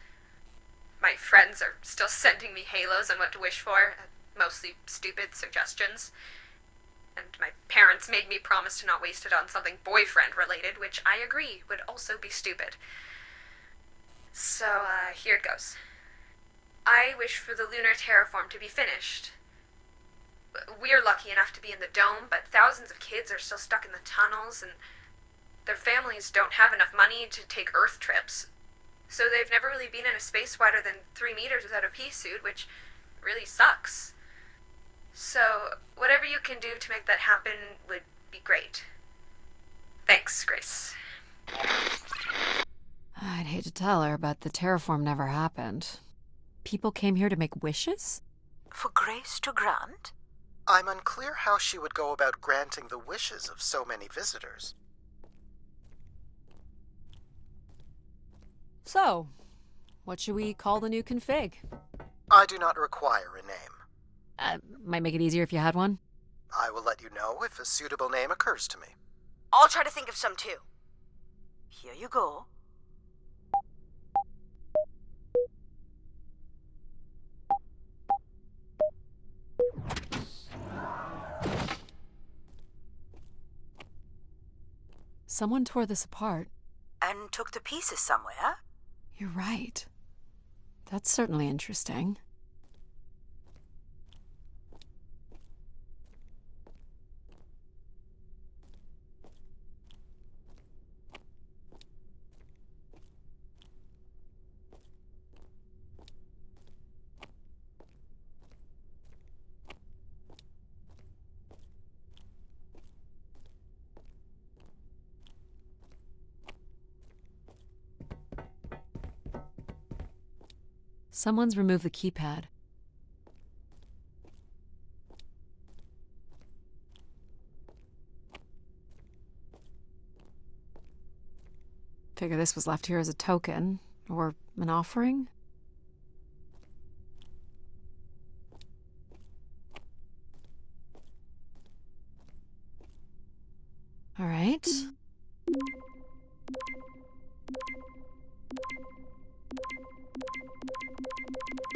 My friends are still sending me halos on what to wish for, mostly stupid suggestions. And my parents made me promise to not waste it on something boyfriend-related, which I agree would also be stupid. So, here it goes. I wish for the lunar terraform to be finished. We're lucky enough to be in the dome, but thousands of kids are still stuck in the tunnels, and their families don't have enough money to take Earth trips. So they've never really been in a space wider than 3 meters without a pea suit, which really sucks. So, whatever you can do to make that happen would be great. Thanks, Grace. I'd hate to tell her, but the terraform never happened. People came here to make wishes? For Grace to grant? I'm unclear how she would go about granting the wishes of so many visitors. So, what should we call the new config? I do not require a name. Might make it easier if you had one. I will let you know if a suitable name occurs to me. I'll try to think of some too. Here you go. Someone tore this apart. And took the pieces somewhere? You're right. That's certainly interesting. Someone's removed the keypad. Figure this was left here as a token, or an offering? All right.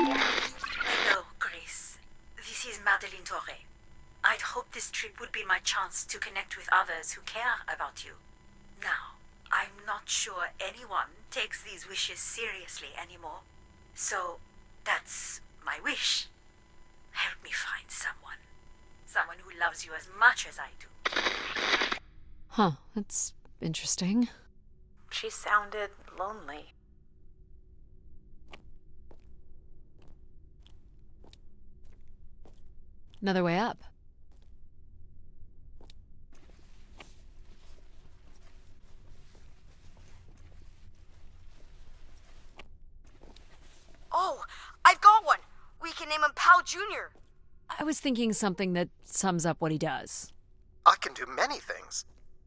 Hello, Grace. This is Madeleine Torre. I'd hoped this trip would be my chance to connect with others who care about you. Now, I'm not sure anyone takes these wishes seriously anymore. So, that's my wish. Help me find someone. Someone who loves you as much as I do. Huh, that's interesting. She sounded lonely. Another way up. Oh, I've got one! We can name him Pal Jr. I was thinking something that sums up what he does. I can do many things.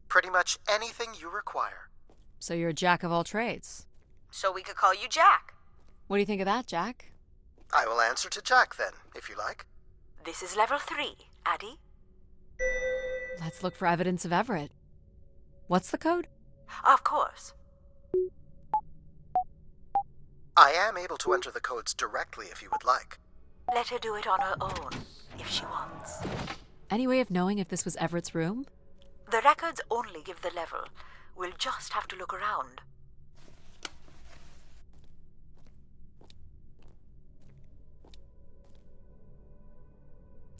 Pretty much anything you require. So you're a jack of all trades. So we could call you Jack. What do you think of that, Jack? I will answer to Jack then, if you like. This is level 3, Addie. Let's look for evidence of Everett. What's the code? Of course. I am able to enter the codes directly if you would like. Let her do it on her own, if she wants. Any way of knowing if this was Everett's room? The records only give the level. We'll just have to look around.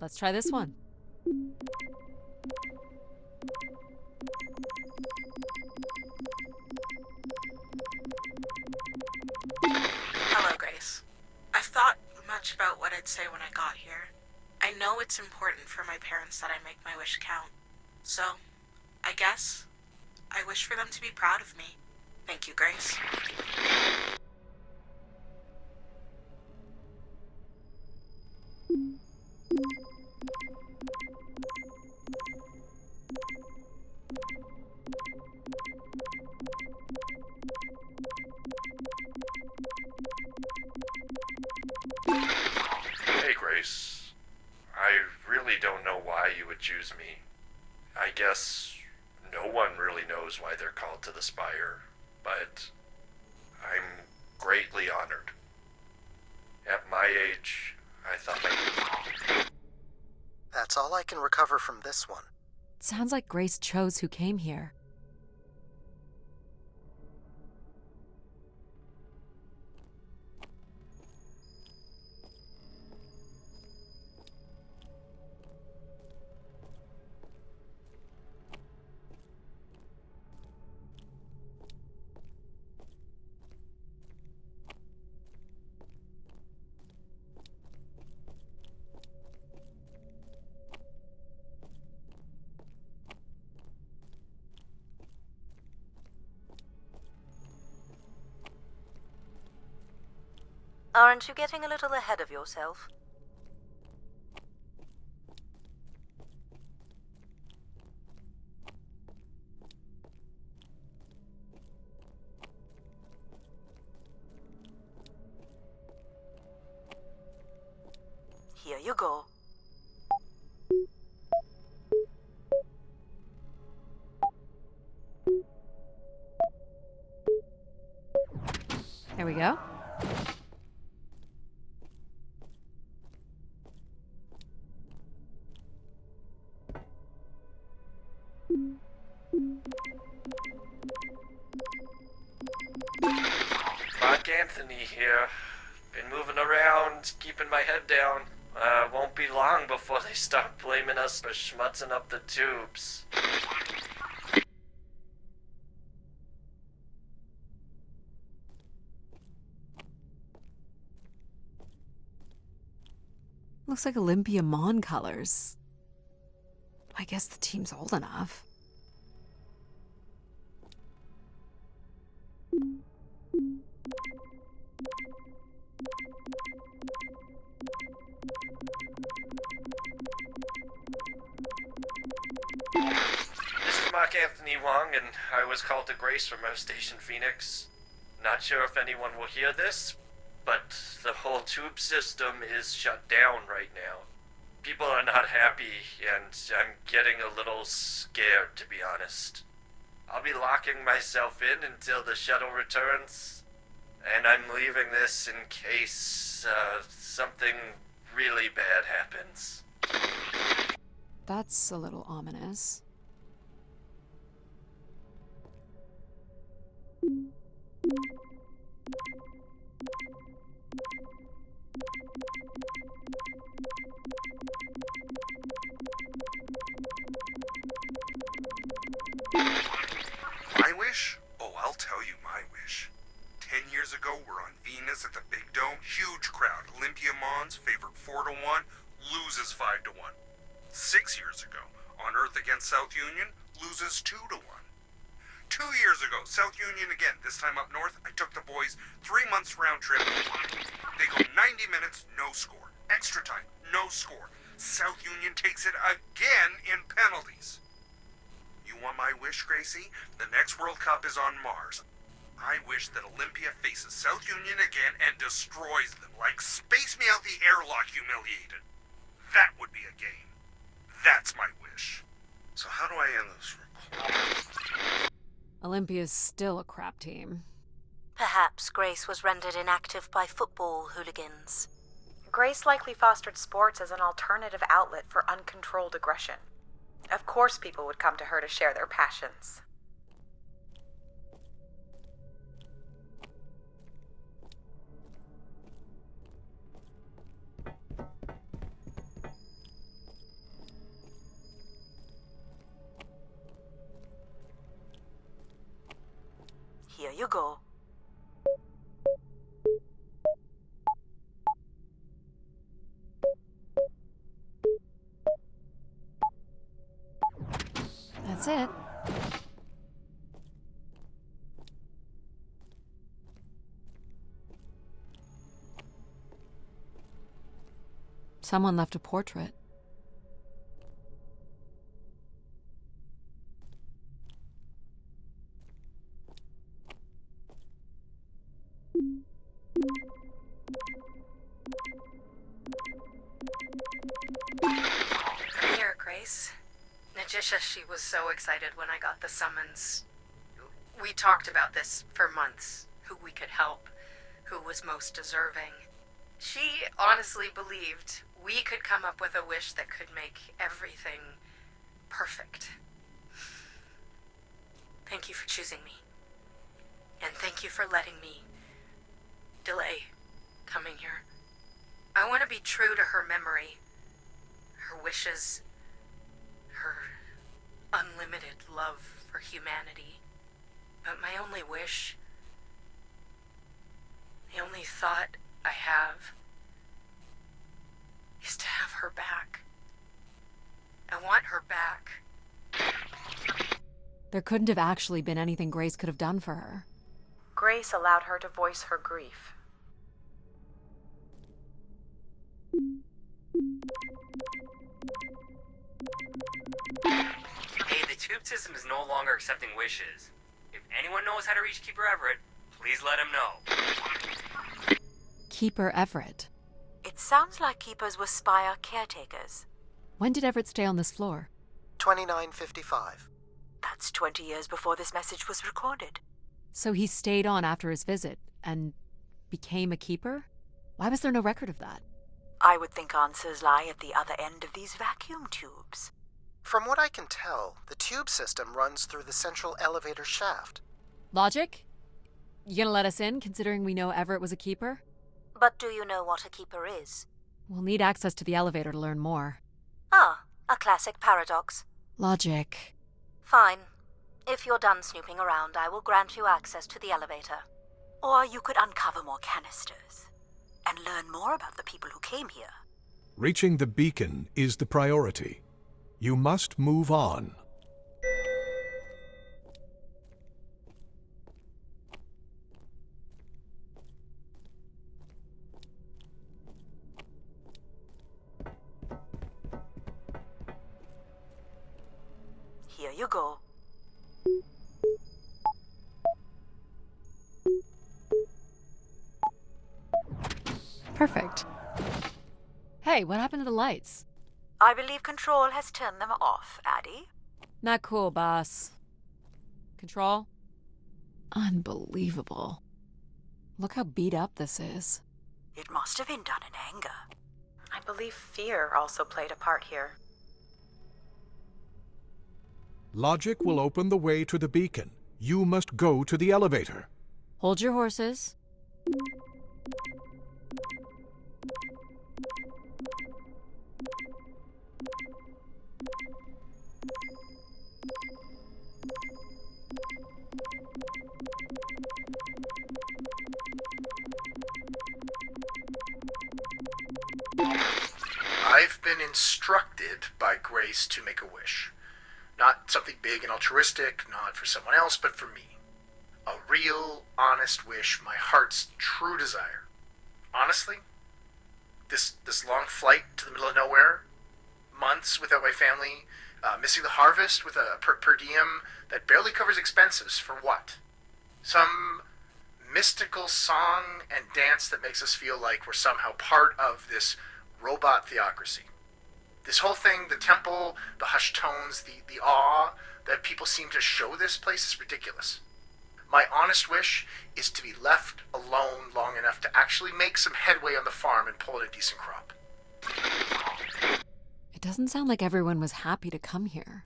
Let's try this one. Hello, Grace. I've thought much about what I'd say when I got here. I know it's important for my parents that I make my wish count. So, I guess I wish for them to be proud of me. Thank you, Grace. Hey, Grace. I really don't know why you would choose me. I guess no one really knows why they're called to the Spire, but I'm greatly honored. At my age, I thought That's all I can recover from this one. It sounds like Grace chose who came here. Aren't you getting a little ahead of yourself? Here you go. There we go. Mark Anthony here. Been moving around, keeping my head down. Won't be long before they start blaming us for schmutzing up the tubes. Looks like Olympia Mon colors. I guess the team's old enough. and I was called to Grace from our station Phoenix. Not sure if anyone will hear this, but the whole tube system is shut down right now. People are not happy, and I'm getting a little scared, to be honest. I'll be locking myself in until the shuttle returns, and I'm leaving this in case something really bad happens. That's a little ominous. My wish? Oh, I'll tell you my wish. 10 years ago, we're on Venus at the Big Dome. Huge crowd. Olympia Mons, favored 4-1, loses 5-1. 6 years ago, on Earth against South Union, loses 2-1. 2 years ago, South Union again, this time up north. I took the boys 3 months round trip. They go 90 minutes, no score. Extra time, no score. South Union takes it again in penalties. You want my wish, Gracie? The next World Cup is on Mars. I wish that Olympia faces South Union again and destroys them, like Space Me Out the Airlock humiliated. That would be a game. That's my wish. So how do I end this recording? Olympia's still a crap team. Perhaps Grace was rendered inactive by football hooligans. Grace likely fostered sports as an alternative outlet for uncontrolled aggression. Of course people would come to her to share their passions. Here you go. That's it. Someone left a portrait. Come here, Grace. Najisha, she was so excited when I got the summons. We talked about this for months, who we could help, who was most deserving. She honestly believed we could come up with a wish that could make everything perfect. Thank you for choosing me. And thank you for letting me delay coming here. I want to be true to her memory, her wishes, her unlimited love for humanity. But my only wish, the only thought I have, is to have her back. I want her back. There couldn't have actually been anything Grace could have done for her. Grace allowed her to voice her grief. Hey, the tube system is no longer accepting wishes. If anyone knows how to reach Keeper Everett, please let him know. Keeper Everett. It sounds like keepers were spire caretakers. When did Everett stay on this floor? 2955. That's 20 years before this message was recorded. So he stayed on after his visit and became a keeper? Why was there no record of that? I would think answers lie at the other end of these vacuum tubes. From what I can tell, the tube system runs through the central elevator shaft. Logic? You gonna let us in, considering we know Everett was a keeper? But do you know what a keeper is? We'll need access to the elevator to learn more. Ah, a classic paradox. Logic. Fine. If you're done snooping around, I will grant you access to the elevator. Or you could uncover more canisters and learn more about the people who came here. Reaching the beacon is the priority. You must move on. Here you go. Perfect. Hey, what happened to the lights? I believe Control has turned them off, Addie. Not cool, boss. Control? Unbelievable. Look how beat up this is. It must have been done in anger. I believe fear also played a part here. Logic will open the way to the beacon. You must go to the elevator. Hold your horses. I've been instructed by Grace to make a wish. Not something big and altruistic, not for someone else, but for me. A real, honest wish, my heart's true desire. Honestly, this long flight to the middle of nowhere, months without my family, missing the harvest with a per diem that barely covers expenses, for what? Some mystical song and dance that makes us feel like we're somehow part of this robot theocracy. This whole thing, the temple, the hushed tones, the awe that people seem to show this place is ridiculous. My honest wish is to be left alone long enough to actually make some headway on the farm and pull in a decent crop. It doesn't sound like everyone was happy to come here.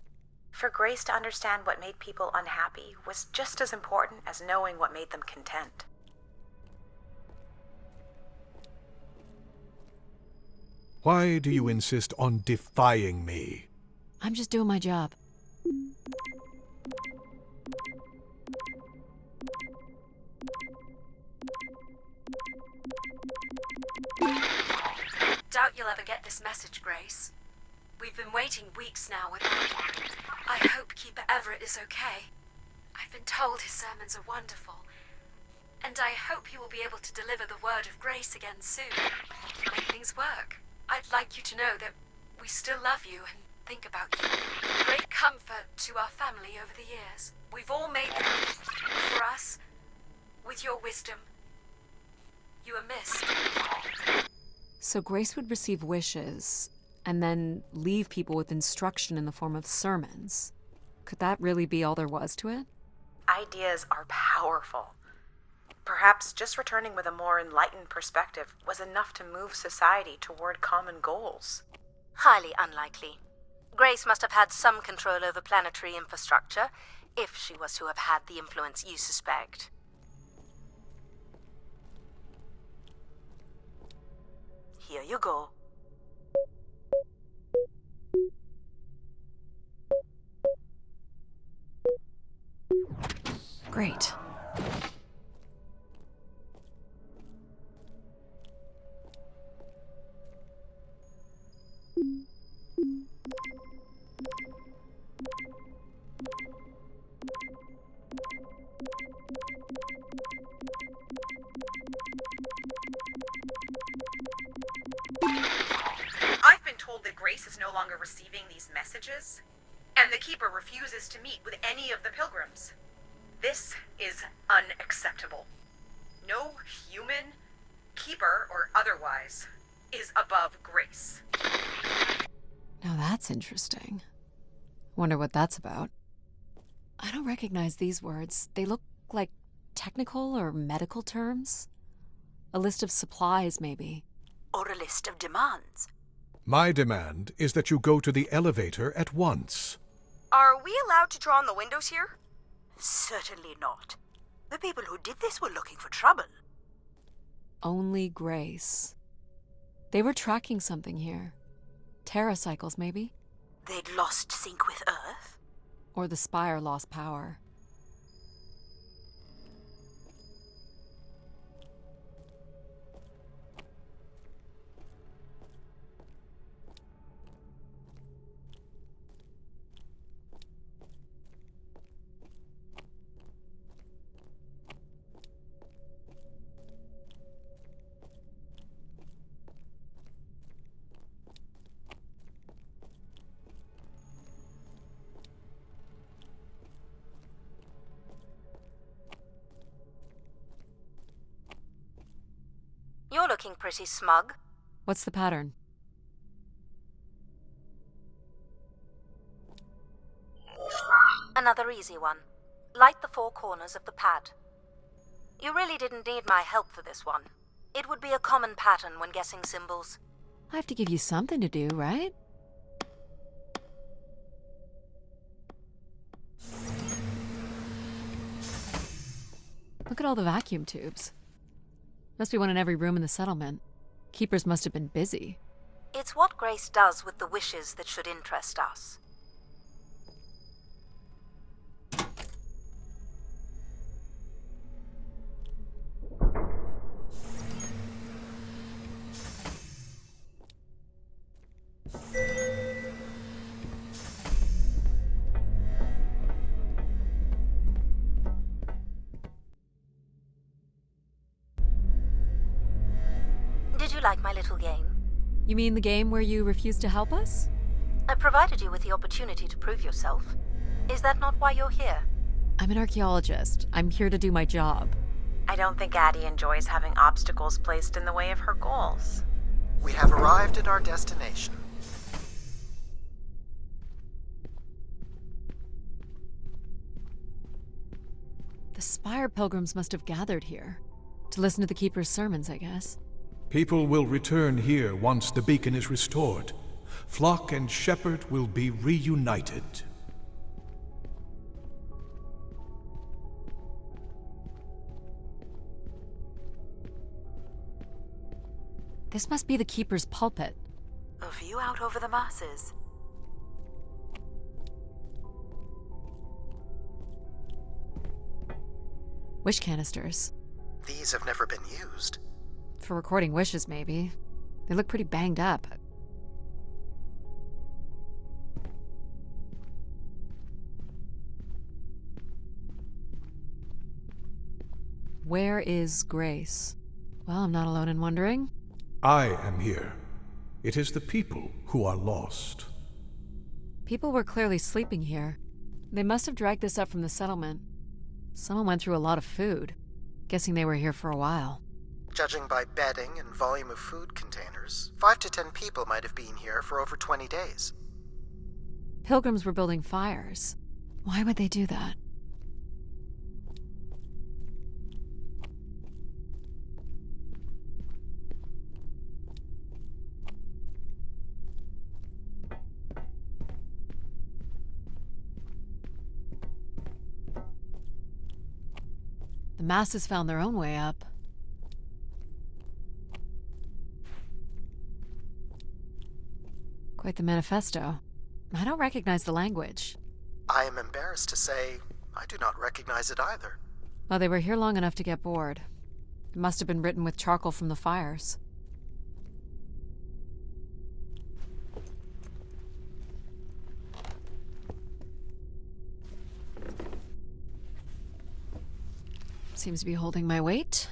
For Grace to understand what made people unhappy was just as important as knowing what made them content. Why do you insist on defying me? I'm just doing my job. Doubt you'll ever get this message, Grace. We've been waiting weeks now. I hope Keeper Everett is okay. I've been told his sermons are wonderful. And I hope he will be able to deliver the word of grace again soon. Make things work. I'd like you to know that we still love you and think about you. Great comfort to our family over the years. We've all made them for us. With your wisdom, you are missed. So Grace would receive wishes and then leave people with instruction in the form of sermons. Could that really be all there was to it? Ideas are powerful. Perhaps just returning with a more enlightened perspective was enough to move society toward common goals. Highly unlikely. Grace must have had some control over planetary infrastructure, if she was to have had the influence you suspect. Here you go. Great. I've been told that Grace is no longer receiving these messages, and the Keeper refuses to meet with any of the pilgrims. This is unacceptable. No human, Keeper or otherwise, is above Grace. Now that's interesting. Wonder what that's about. I don't recognize these words. They look like technical or medical terms. A list of supplies, maybe. Or a list of demands. My demand is that you go to the elevator at once. Are we allowed to draw on the windows here? Certainly not. The people who did this were looking for trouble. Only Grace. They were tracking something here. Terracycles, maybe? They'd lost sync with Earth? Or the Spire lost power. looking pretty smug. What's the pattern? Another easy one. Light the four corners of the pad. You really didn't need my help for this one. It would be a common pattern when guessing symbols. I have to give you something to do, right? Look at all the vacuum tubes. Must be one in every room in the settlement. Keepers must have been busy. It's what Grace does with the wishes that should interest us. Did you like my little game? You mean the game where you refused to help us? I provided you with the opportunity to prove yourself. Is that not why you're here? I'm an archaeologist. I'm here to do my job. I don't think Addie enjoys having obstacles placed in the way of her goals. We have arrived at our destination. The Spire pilgrims must have gathered here. To listen to the Keeper's sermons, I guess. People will return here once the beacon is restored. Flock and shepherd will be reunited. This must be the Keeper's pulpit. A view out over the masses. Wish canisters. These have never been used. For recording wishes, maybe. They look pretty banged up. Where is Grace? Well, I'm not alone in wondering. I am here. It is the people who are lost. People were clearly sleeping here. They must have dragged this up from the settlement. Someone went through a lot of food. Guessing they were here for a while. Judging by bedding and volume of food containers, 5 to 10 people might have been here for over 20 days. Pilgrims were building fires. Why would they do that? The masses found their own way up. Quite the manifesto. I don't recognize the language. I am embarrassed to say I do not recognize it either. Well, they were here long enough to get bored. It must have been written with charcoal from the fires. Seems to be holding my weight.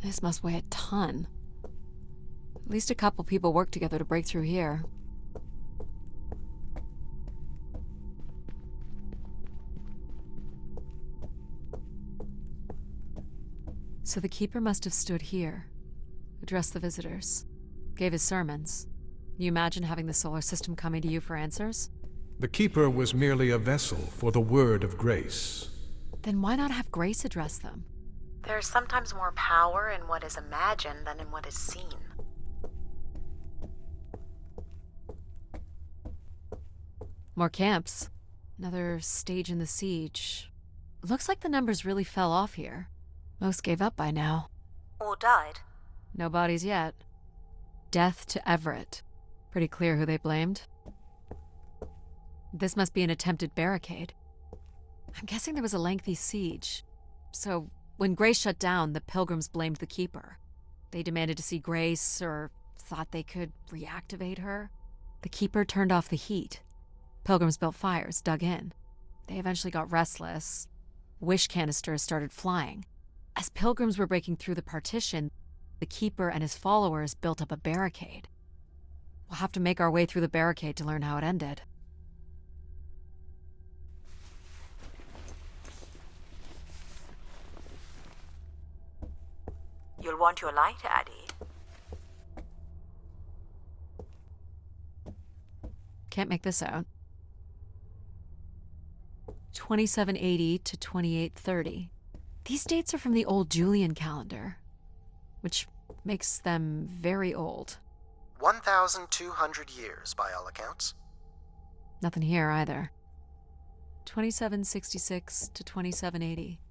This must weigh a ton. At least a couple people worked together to break through here. So the Keeper must have stood here, addressed the visitors, gave his sermons. Can you imagine having the solar system coming to you for answers? The Keeper was merely a vessel for the word of grace. Then why not have Grace address them? There's sometimes more power in what is imagined than in what is seen. More camps. Another stage in the siege. Looks like the numbers really fell off here. Most gave up by now. Or died. No bodies yet. Death to Everett. Pretty clear who they blamed. This must be an attempted barricade. I'm guessing there was a lengthy siege. So, when Grace shut down, the Pilgrims blamed the Keeper. They demanded to see Grace, or thought they could reactivate her. The Keeper turned off the heat. Pilgrims built fires, dug in. They eventually got restless. Wish canisters started flying. As pilgrims were breaking through the partition, the Keeper and his followers built up a barricade. We'll have to make our way through the barricade to learn how it ended. You'll want your light, Addie. Can't make this out. 2780 to 2830. These dates are from the old Julian calendar, which makes them very old. 1,200 years, by all accounts. Nothing here either. 2766 to 2780.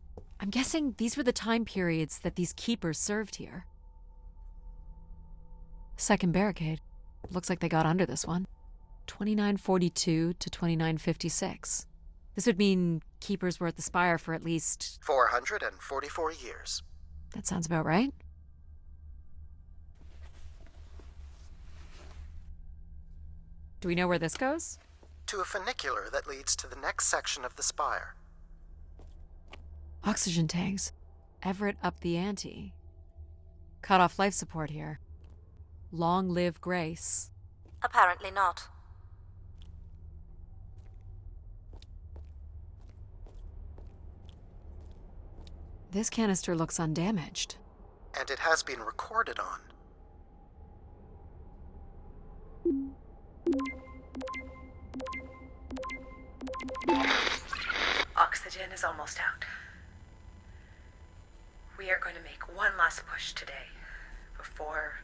I'm guessing these were the time periods that these keepers served here. Second barricade. Looks like they got under this one. 2942 to 2956. This would mean keepers were at the spire for at least 444 years. That sounds about right. Do we know where this goes? To a funicular that leads to the next section of the spire. Oxygen tanks. Everett upped the ante. Cut off life support here. Long live Grace. Apparently not. This canister looks undamaged. And it has been recorded on. Oxygen is almost out. We are going to make one last push today before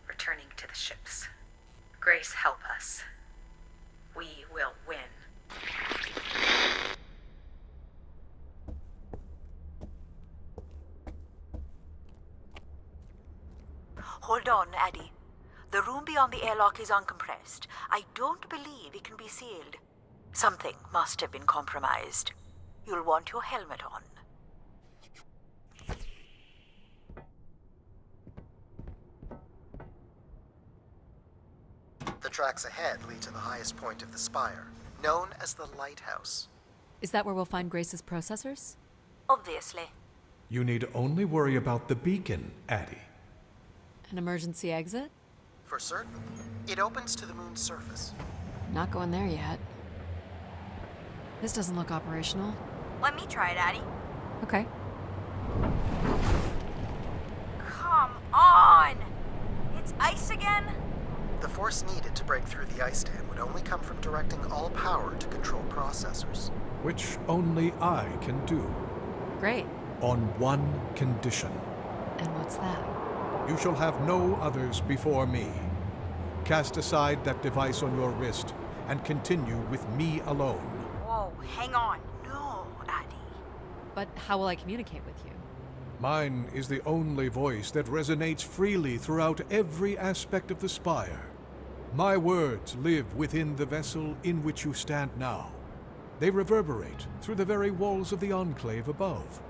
returning to the ships. Grace, help us. We will win. Hold on, Addie. The room beyond the airlock is uncompressed. I don't believe it can be sealed. Something must have been compromised. You'll want your helmet on. The tracks ahead lead to the highest point of the spire, known as the lighthouse. Is that where we'll find Grace's processors? Obviously. You need only worry about the beacon, Addie. An emergency exit? For certain. It opens to the moon's surface. Not going there yet. This doesn't look operational. Let me try it, Addie. Okay. Come on! It's ice again? The force needed to break through the ice dam would only come from directing all power to control processors. Which only I can do. Great. On one condition. And what's that? You shall have no others before me. Cast aside that device on your wrist and continue with me alone. Whoa, hang on. No, Addie. But how will I communicate with you? Mine is the only voice that resonates freely throughout every aspect of the spire. My words live within the vessel in which you stand now. They reverberate through the very walls of the enclave above.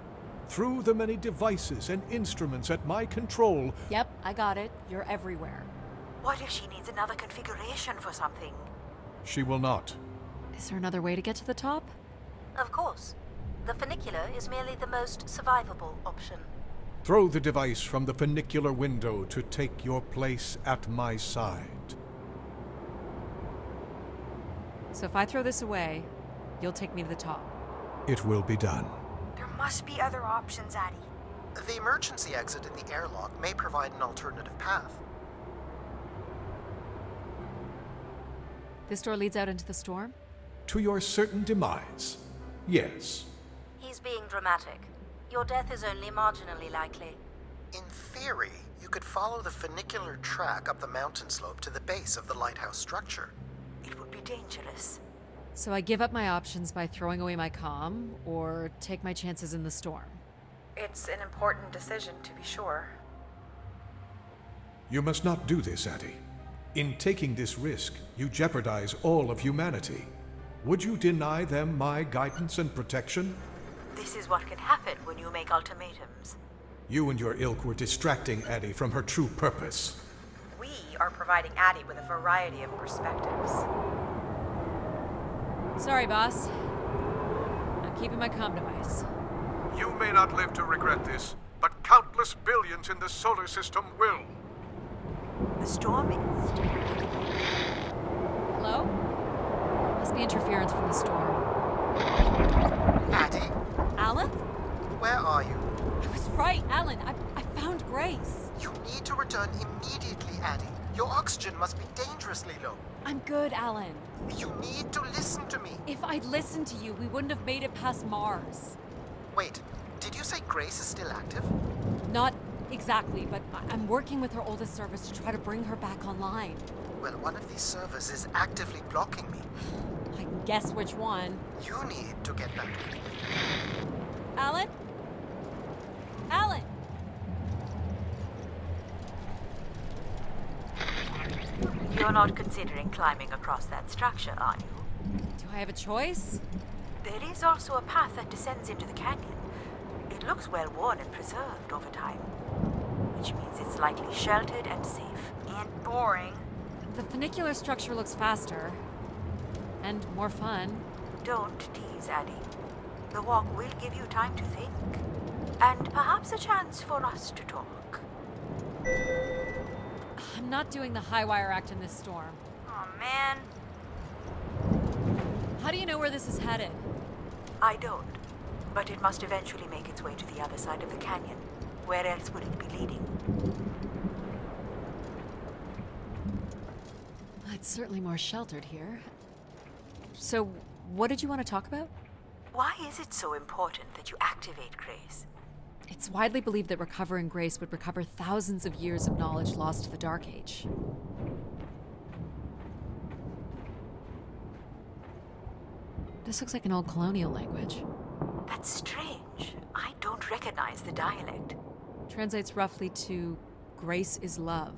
Through the many devices and instruments at my control. Yep, I got it. You're everywhere. What if she needs another configuration for something? She will not. Is there another way to get to the top? Of course. The funicular is merely the most survivable option. Throw the device from the funicular window to take your place at my side. So if I throw this away, you'll take me to the top. It will be done. There must be other options, Addie. The emergency exit in the airlock may provide an alternative path. This door leads out into the storm? To your certain demise, yes. He's being dramatic. Your death is only marginally likely. In theory, you could follow the funicular track up the mountain slope to the base of the lighthouse structure. It would be dangerous. So I give up my options by throwing away my comm, or take my chances in the storm? It's an important decision, to be sure. You must not do this, Addie. In taking this risk, you jeopardize all of humanity. Would you deny them my guidance and protection? This is what can happen when you make ultimatums. You and your ilk were distracting Addie from her true purpose. We are providing Addie with a variety of perspectives. Sorry, boss. Keeping my comm device. You may not live to regret this, but countless billions in the solar system will. The storm is... Hello? Must be interference from the storm. Addie, Alan? where are you? I was right, Alan. I found Grace. You need to return immediately, Addie. Your oxygen must be dangerously low. I'm good, Alan. You need to listen to me. If I'd listened to you, we wouldn't have made it past Mars. Wait, did you say Grace is still active? Not exactly, but I'm working with her oldest service to try to bring her back online. Well, one of these servers is actively blocking me. I can guess which one. You need to get back. Alan? Alan! You're not considering climbing across that structure, are you? Do I have a choice? There is also a path that descends into the canyon. It looks well worn and preserved over time, which means it's likely sheltered and safe. And boring. The funicular structure looks faster. And more fun. Don't tease, Addie. The walk will give you time to think. And perhaps a chance for us to talk. I'm not doing the high wire act in this storm. Oh man. How do you know where this is headed? I don't. But it must eventually make its way to the other side of the canyon. Where else would it be leading? It's certainly more sheltered here. So, what did you want to talk about? Why is it so important that you activate Grace? It's widely believed that recovering Grace would recover thousands of years of knowledge lost to the Dark Age. This looks like an old colonial language. That's strange. I don't recognize the dialect. Translates roughly to Grace is love.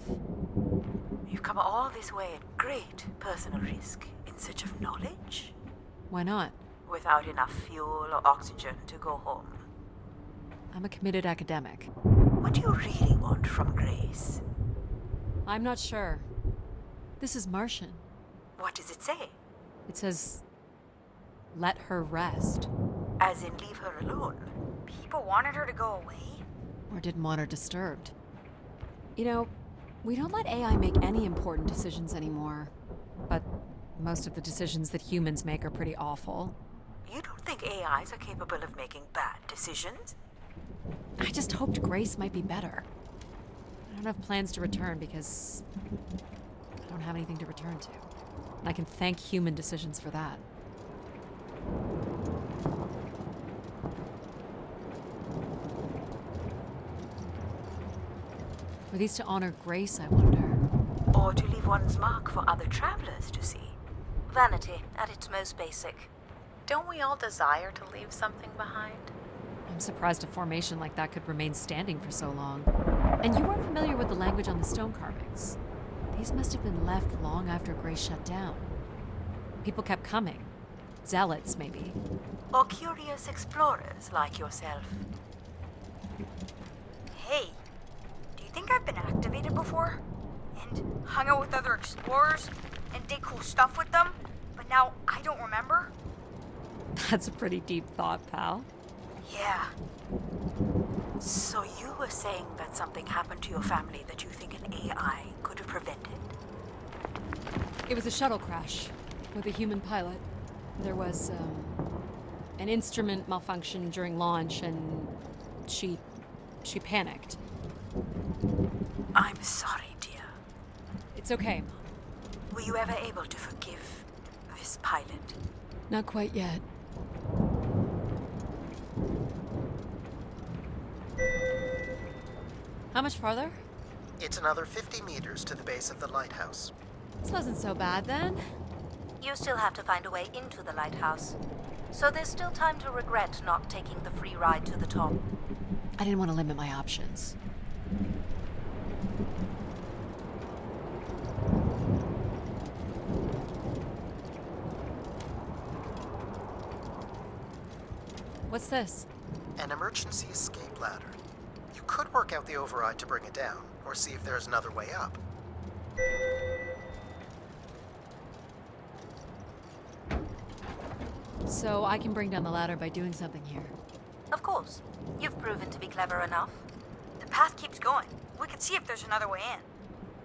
You've come all this way at great personal risk in search of knowledge? Why not? Without enough fuel or oxygen to go home. I'm a committed academic. What do you really want from Grace? I'm not sure. This is Martian. What does it say? It says, let her rest. As in leave her alone? People wanted her to go away? Or didn't want her disturbed. You know, we don't let AI make any important decisions anymore. But most of the decisions that humans make are pretty awful. You don't think AIs are capable of making bad decisions? I just hoped Grace might be better. I don't have plans to return because I don't have anything to return to. And I can thank human decisions for that. Were these to honor Grace, I wonder? Or to leave one's mark for other travelers to see? Vanity, at its most basic. Don't we all desire to leave something behind? I'm surprised a formation like that could remain standing for so long. And you weren't familiar with the language on the stone carvings. These must have been left long after Grace shut down. People kept coming. Zealots, maybe. Or curious explorers like yourself. Hey, do you think I've been activated before? And hung out with other explorers? And did cool stuff with them? But now I don't remember? That's a pretty deep thought, pal. Yeah. So you were saying that something happened to your family that you think an AI could have prevented? It was a shuttle crash with a human pilot. There was an instrument malfunction during launch, and she panicked. I'm sorry, dear. It's okay, Mom. Were you ever able to forgive this pilot? Not quite yet. How much farther? It's another 50 meters to the base of the lighthouse. This wasn't so bad then. You still have to find a way into the lighthouse. So there's still time to regret not taking the free ride to the top. I didn't want to limit my options. What's this? An emergency escape ladder. You could work out the override to bring it down, or see if there's another way up. So I can bring down the ladder by doing something here. Of course. You've proven to be clever enough. The path keeps going. We can see if there's another way in.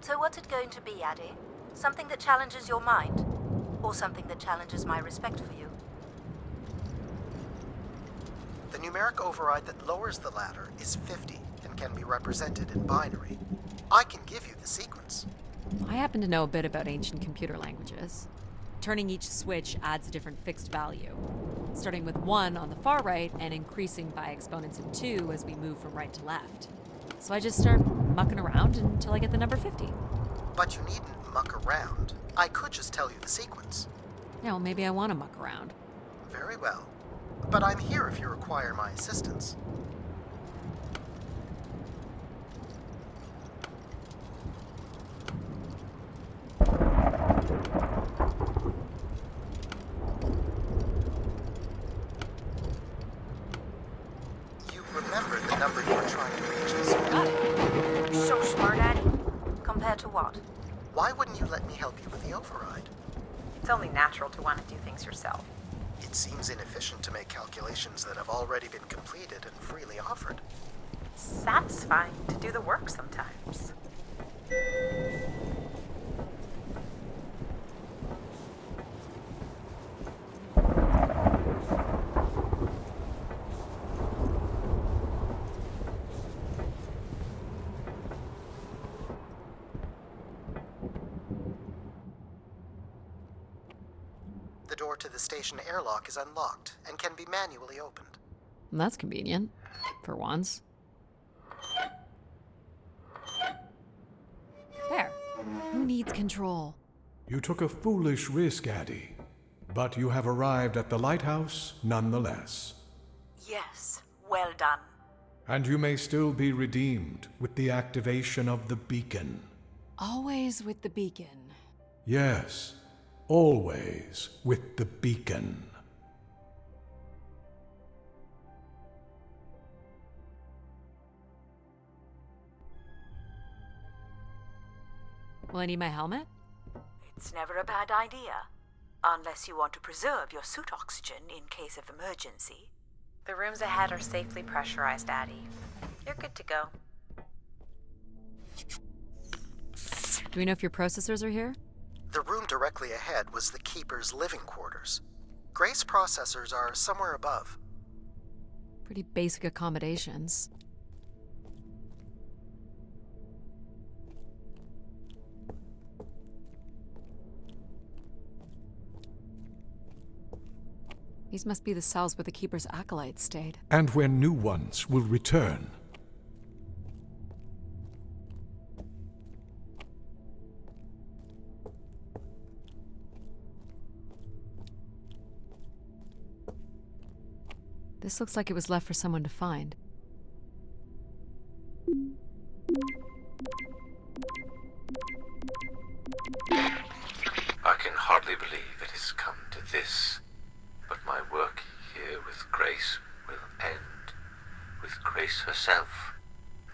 So what's it going to be, Addie? Something that challenges your mind? Or something that challenges my respect for you? The numeric override that lowers the ladder is 50 and can be represented in binary. I can give you the sequence. I happen to know a bit about ancient computer languages. Turning each switch adds a different fixed value, starting with 1 on the far right and increasing by exponents of 2 as we move from right to left. So I just start mucking around until I get the number 50. But you needn't muck around. I could just tell you the sequence. Yeah, well, maybe I want to muck around. Very well. But I'm here if you require my assistance. You remember the number you were trying to reach is 50. You're so smart, Addie. Compared to what? Why wouldn't you let me help you with the override? It's only natural to want to do things yourself. It seems inefficient to make calculations that have already been completed and freely offered. Satisfying to do the work sometimes. The door to the station airlock is unlocked and can be manually opened. That's convenient. For once. There. Who needs control? You took a foolish risk, Addie, but you have arrived at the lighthouse nonetheless. Yes, well done. And you may still be redeemed with the activation of the beacon. Always with the beacon. Yes, always with the beacon. Will I need my helmet? It's never a bad idea, unless you want to preserve your suit oxygen in case of emergency. The rooms ahead are safely pressurized, Addie. You're good to go. Do we know if your processors are here? The room directly ahead was the Keeper's living quarters. Grace processors are somewhere above. Pretty basic accommodations. These must be the cells where the Keeper's acolytes stayed. And where new ones will return. This looks like it was left for someone to find. I can hardly believe it has come to this, but my work here with Grace will end with Grace herself.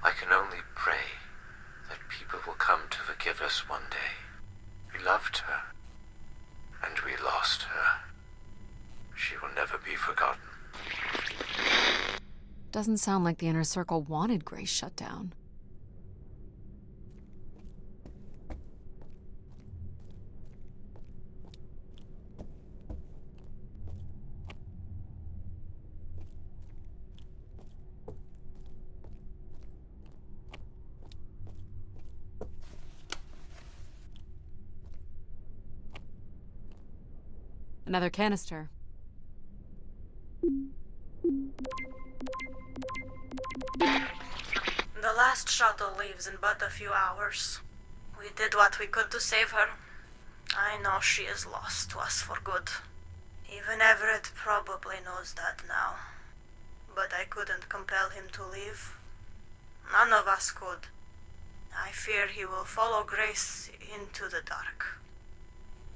I can only pray that people will come to forgive us one day. We loved her, and we lost her. She will never be forgotten. Doesn't sound like the Inner Circle wanted Grace shut down. Another canister. The last shuttle leaves in but a few hours. We did what we could to save her. I know she is lost to us for good. Even Everett probably knows that now. But I couldn't compel him to leave. None of us could. I fear he will follow Grace into the dark.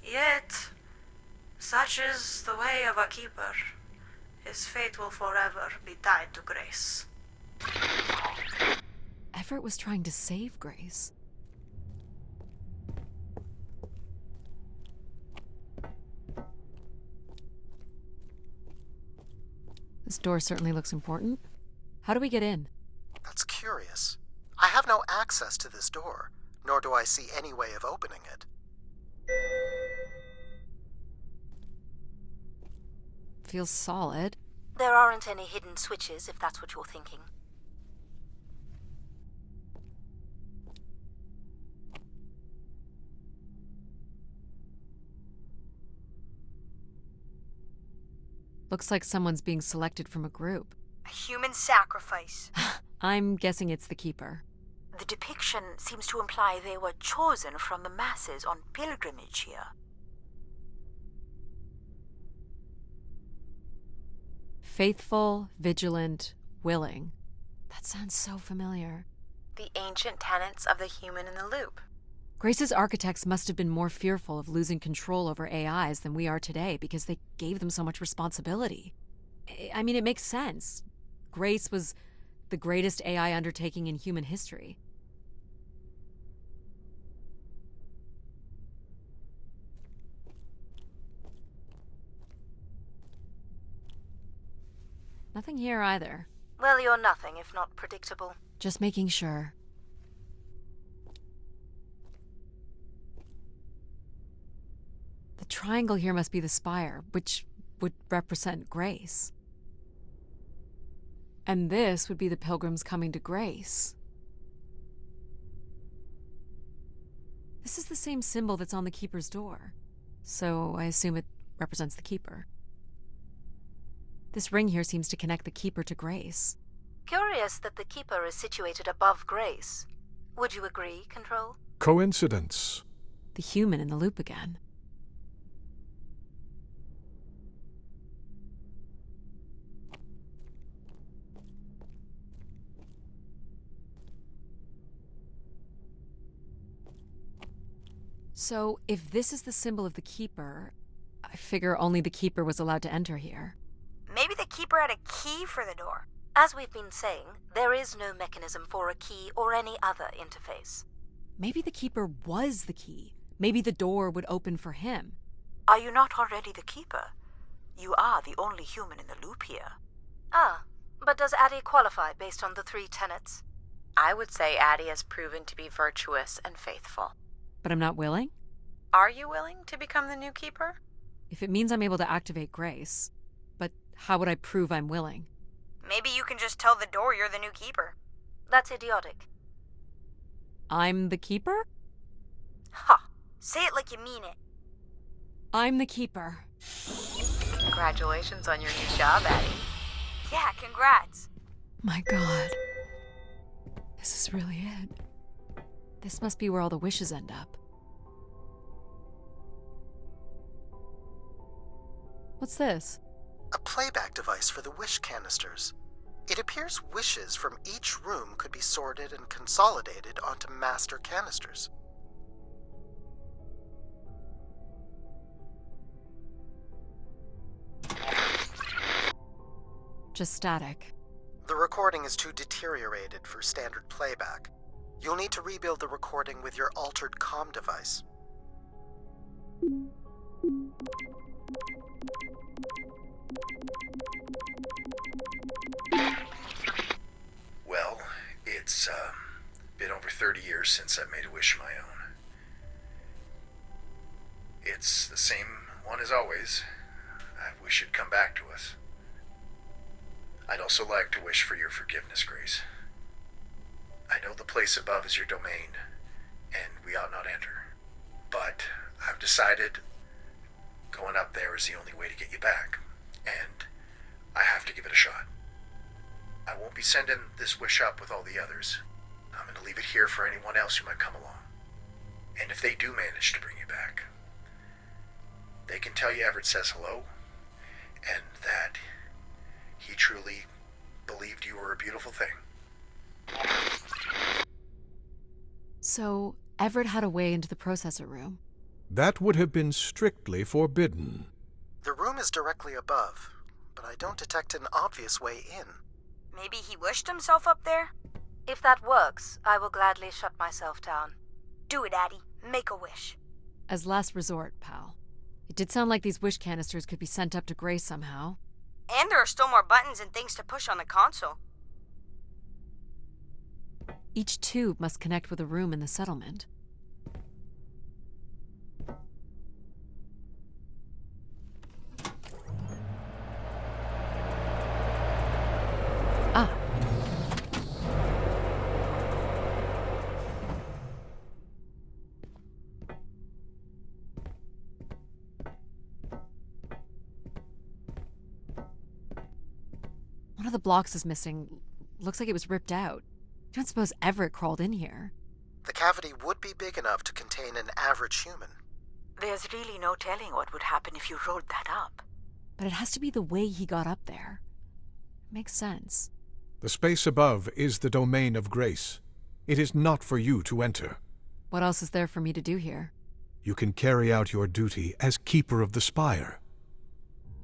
Yet, such is the way of a keeper. His fate will forever be tied to Grace. Everett was trying to save Grace. This door certainly looks important. How do we get in? That's curious. I have no access to this door, nor do I see any way of opening it. Feels solid. There aren't any hidden switches, if that's what you're thinking. Looks like someone's being selected from a group. A human sacrifice. I'm guessing it's the Keeper. The depiction seems to imply they were chosen from the masses on pilgrimage here. Faithful, vigilant, willing. That sounds so familiar. The ancient tenets of the human in the loop. Grace's architects must have been more fearful of losing control over AIs than we are today because they gave them so much responsibility. I mean, it makes sense. Grace was the greatest AI undertaking in human history. Nothing here either. Well, you're nothing if not predictable. Just making sure. The triangle here must be the spire, which would represent Grace. And this would be the pilgrims coming to Grace. This is the same symbol that's on the Keeper's door, so I assume it represents the Keeper. This ring here seems to connect the Keeper to Grace. Curious that the Keeper is situated above Grace. Would you agree, Control? Coincidence. The human in the loop again. So, if this is the symbol of the Keeper, I figure only the Keeper was allowed to enter here. Maybe the Keeper had a key for the door. As we've been saying, there is no mechanism for a key or any other interface. Maybe the Keeper was the key. Maybe the door would open for him. Are you not already the Keeper? You are the only human in the loop here. Ah, but does Addie qualify based on the 3 tenets? I would say Addie has proven to be virtuous and faithful. But I'm not willing? Are you willing to become the new Keeper? If it means I'm able to activate Grace. But how would I prove I'm willing? Maybe you can just tell the door you're the new Keeper. That's idiotic. I'm the Keeper? Ha! Say it like you mean it. I'm the Keeper. Congratulations on your new job, Addie. Yeah, congrats. My God. This is really it. This must be where all the wishes end up. What's this? A playback device for the wish canisters. It appears wishes from each room could be sorted and consolidated onto master canisters. Just static. The recording is too deteriorated for standard playback. You'll need to rebuild the recording with your altered comm device. Well, it's been over 30 years since I've made a wish of my own. It's the same one as always. I wish it'd come back to us. I'd also like to wish for your forgiveness, Grace. I know the place above is your domain, and we ought not enter. But I've decided going up there is the only way to get you back, and I have to give it a shot. I won't be sending this wish up with all the others. I'm going to leave it here for anyone else who might come along. And if they do manage to bring you back, they can tell you Everett says hello, and that he truly believed you were a beautiful thing. So, Everett had a way into the processor room. That would have been strictly forbidden. The room is directly above, but I don't detect an obvious way in. Maybe he wished himself up there? If that works, I will gladly shut myself down. Do it, Addie. Make a wish. As last resort, pal. It did sound like these wish canisters could be sent up to Grace somehow. And there are still more buttons and things to push on the console. Each tube must connect with a room in the settlement. Ah. One of the blocks is missing. Looks like it was ripped out. I don't suppose Everett crawled in here. The cavity would be big enough to contain an average human. There's really no telling what would happen if you rolled that up. But it has to be the way he got up there. It makes sense. The space above is the domain of grace. It is not for you to enter. What else is there for me to do here? You can carry out your duty as Keeper of the Spire.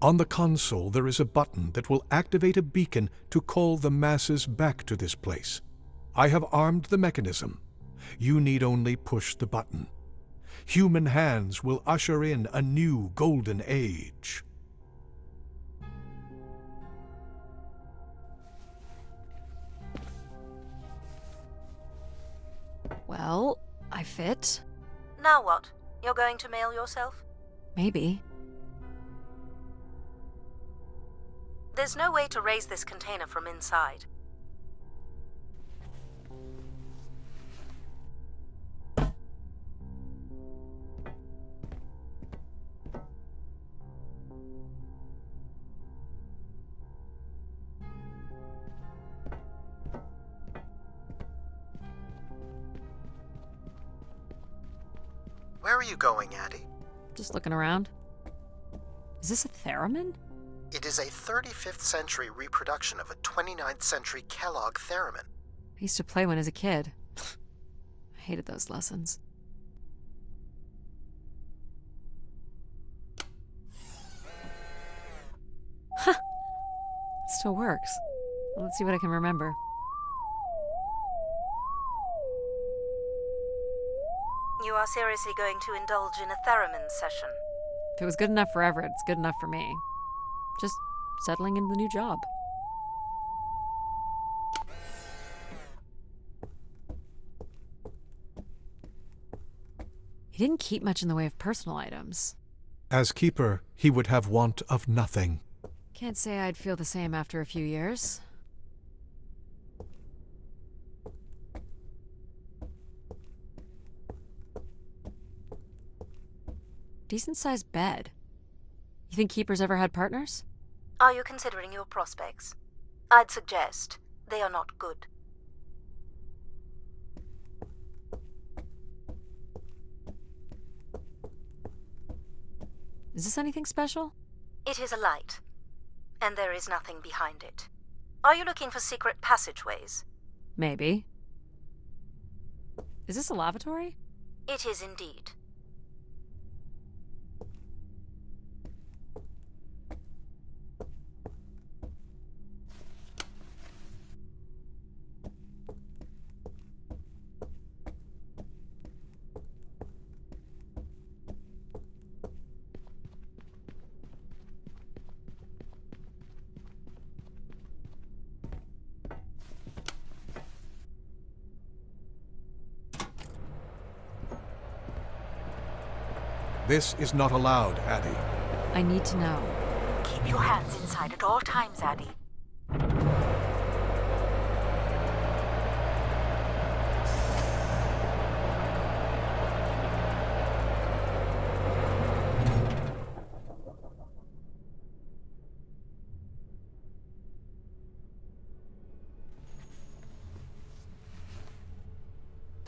On the console, there is a button that will activate a beacon to call the masses back to this place. I have armed the mechanism. You need only push the button. Human hands will usher in a new golden age. Well, I fit. Now what? You're going to mail yourself? Maybe. There's no way to raise this container from inside. Where are you going, Addie? Just looking around. Is this a theremin? It is a 35th century reproduction of a 29th century Kellogg theremin. I used to play one as a kid. I hated those lessons. Huh. It still works. Well, let's see what I can remember. You are seriously going to indulge in a theremin session? If it was good enough for Everett, it's good enough for me. Just settling into the new job. He didn't keep much in the way of personal items. As Keeper, he would have want of nothing. Can't say I'd feel the same after a few years. Decent-sized bed. You think Keeper's ever had partners? Are you considering your prospects? I'd suggest they are not good. Is this anything special? It is a light, and there is nothing behind it. Are you looking for secret passageways? Maybe. Is this a lavatory? It is indeed. This is not allowed, Addie. I need to know. Keep your hands inside at all times, Addie.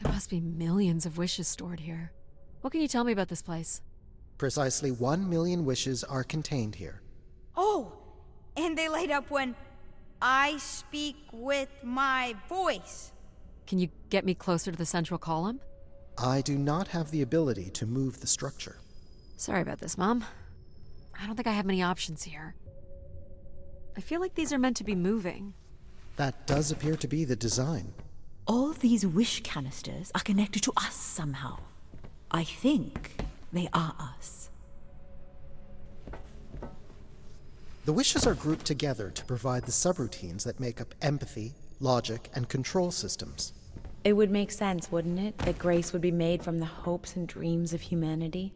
There must be millions of wishes stored here. What can you tell me about this place? Precisely 1 million wishes are contained here. Oh, and they light up when I speak with my voice. Can you get me closer to the central column? I do not have the ability to move the structure. Sorry about this, Mom. I don't think I have many options here. I feel like these are meant to be moving. That does appear to be the design. All these wish canisters are connected to us somehow. I think they are us. The wishes are grouped together to provide the subroutines that make up empathy, logic, and control systems. It would make sense, wouldn't it, that grace would be made from the hopes and dreams of humanity?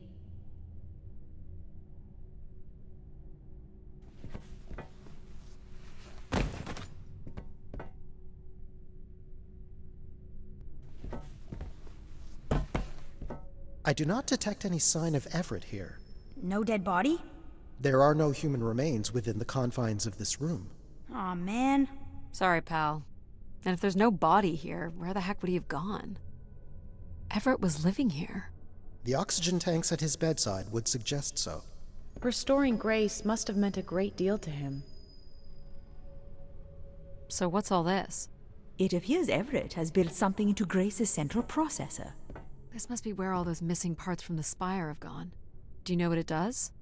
I do not detect any sign of Everett here. No dead body? There are no human remains within the confines of this room. Aw, man. Sorry, pal. And if there's no body here, where the heck would he have gone? Everett was living here. The oxygen tanks at his bedside would suggest so. Restoring grace must have meant a great deal to him. So what's all this? It appears Everett has built something into Grace's central processor. This must be where all those missing parts from the spire have gone. Do you know what it does?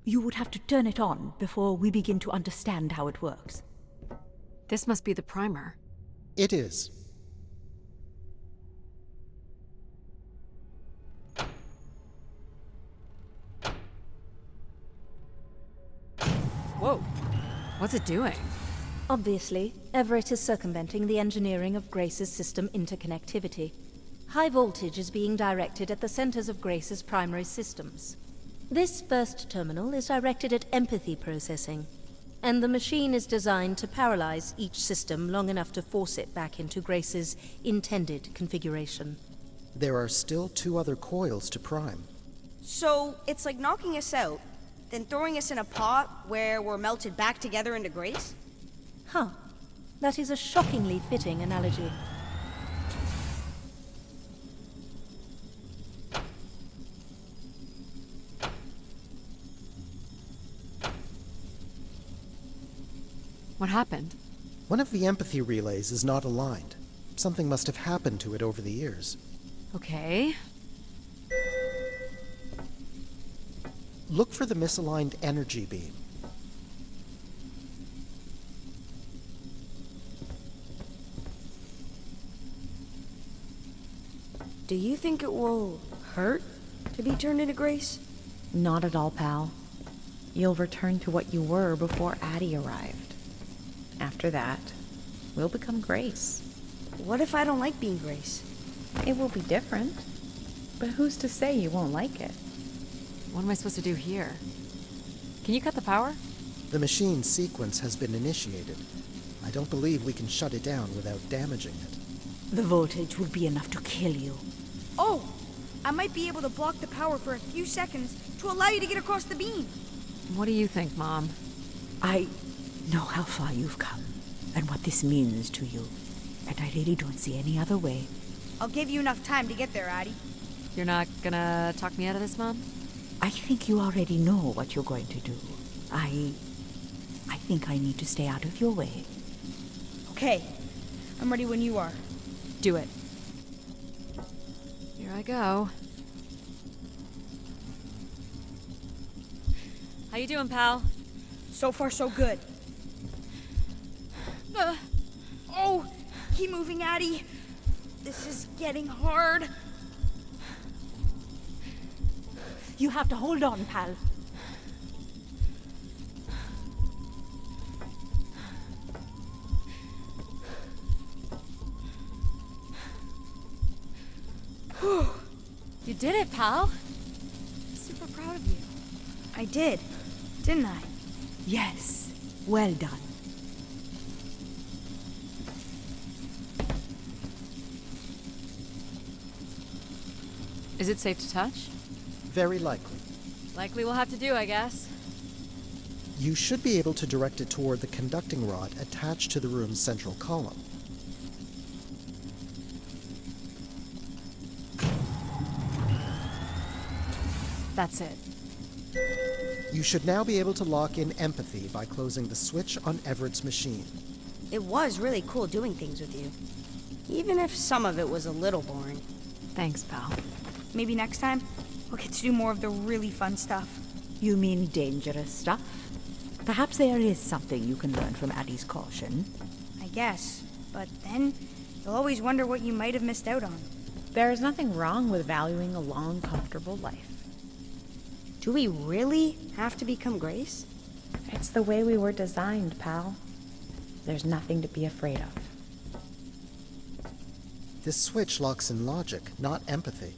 You would have to turn it on before we begin to understand how it works. This must be the primer. It is. Whoa. What's it doing? Obviously, Everett is circumventing the engineering of Grace's system interconnectivity. High voltage is being directed at the centers of Grace's primary systems. This first terminal is directed at empathy processing, and the machine is designed to paralyze each system long enough to force it back into Grace's intended configuration. There are still 2 other coils to prime. So, it's like knocking us out, then throwing us in a pot where we're melted back together into Grace? Huh. That is a shockingly fitting analogy. What happened? One of the empathy relays is not aligned. Something must have happened to it over the years. Okay. Look for the misaligned energy beam. Do you think it will hurt to be turned into Grace? Not at all, pal. You'll return to what you were before Addie arrived. After that, we'll become Grace. What if I don't like being Grace? It will be different. But who's to say you won't like it? What am I supposed to do here? Can you cut the power? The machine sequence has been initiated. I don't believe we can shut it down without damaging it. The voltage would be enough to kill you. Oh! I might be able to block the power for a few seconds to allow you to get across the beam. What do you think, Mom? I know how far you've come and what this means to you, and I really don't see any other way. I'll give you enough time to get there, Addie. You're not gonna talk me out of this, Mom? I think you already know what you're going to do. I think I need to stay out of your way. Okay. I'm ready when you are. Do it. Here I go. How you doing, pal? So far, so good. Oh! Keep moving, Addie. This is getting hard. You have to hold on, pal. You did it, pal. I'm super proud of you. I did, didn't I? Yes. Well done. Is it safe to touch? Very likely. Likely we'll have to do, I guess. You should be able to direct it toward the conducting rod attached to the room's central column. That's it. You should now be able to lock in empathy by closing the switch on Everett's machine. It was really cool doing things with you. Even if some of it was a little boring. Thanks, pal. Maybe next time, we'll get to do more of the really fun stuff. You mean dangerous stuff? Perhaps there is something you can learn from Addie's caution. I guess. But then, you'll always wonder what you might have missed out on. There is nothing wrong with valuing a long, comfortable life. Do we really have to become Grace? It's the way we were designed, pal. There's nothing to be afraid of. This switch locks in logic, not empathy.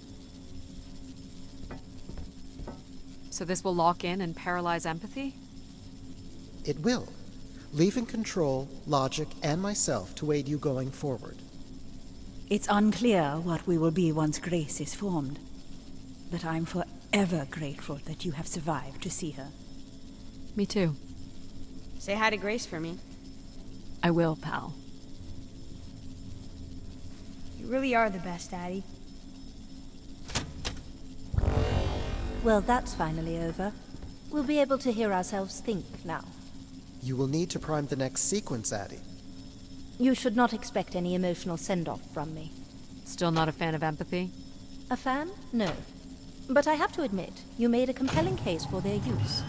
So this will lock in and paralyze empathy? It will, leaving control, logic, and myself to aid you going forward. It's unclear what we will be once Grace is formed, but I'm forever grateful that you have survived to see her. Me too. Say hi to Grace for me. I will, pal. You really are the best, Daddy. Well, that's finally over. We'll be able to hear ourselves think now. You will need to prime the next sequence, Addie. You should not expect any emotional send-off from me. Still not a fan of empathy? A fan? No. But I have to admit, you made a compelling case for their use.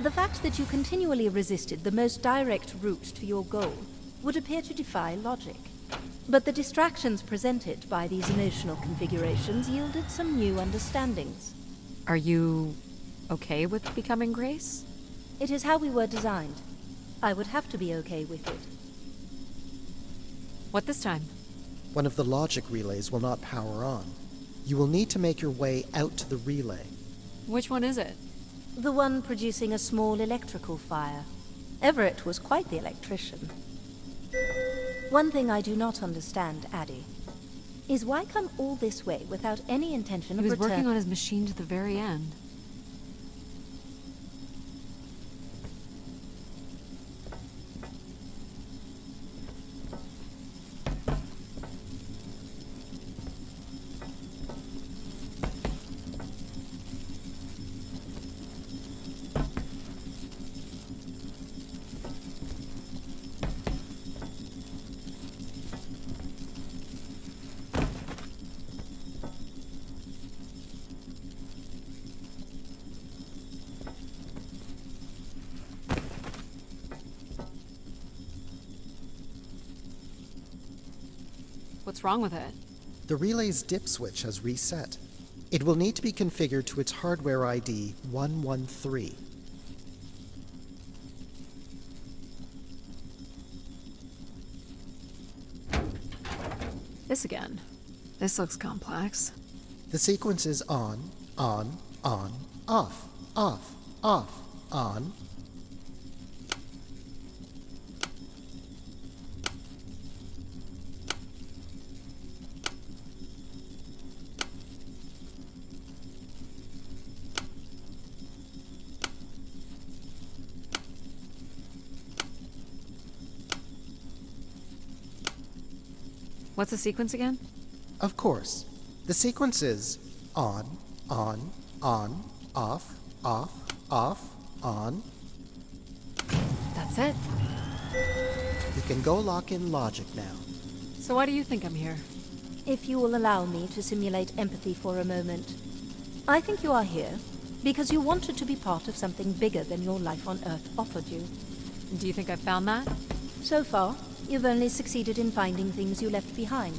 The fact that you continually resisted the most direct route to your goal would appear to defy logic. But the distractions presented by these emotional configurations yielded some new understandings. Are you okay with becoming Grace? It is how we were designed. I would have to be okay with it. What this time? One of the logic relays will not power on. You will need to make your way out to the relay. Which one is it? The one producing a small electrical fire. Everett was quite the electrician. One thing I do not understand, Addie, is why come all this way without any intention of He was return? working on his machine to the very end. What's wrong with it? The relay's dip switch has reset. It will need to be configured to its hardware ID 113. This again. This looks complex. The sequence is on, off, off, off, on. What's the sequence again? Of course. The sequence is on, off, off, on. That's it. You can go lock in logic now. So why do you think I'm here? If you will allow me to simulate empathy for a moment. I think you are here because you wanted to be part of something bigger than your life on Earth offered you. Do you think I've found that? So far, you've only succeeded in finding things you left behind.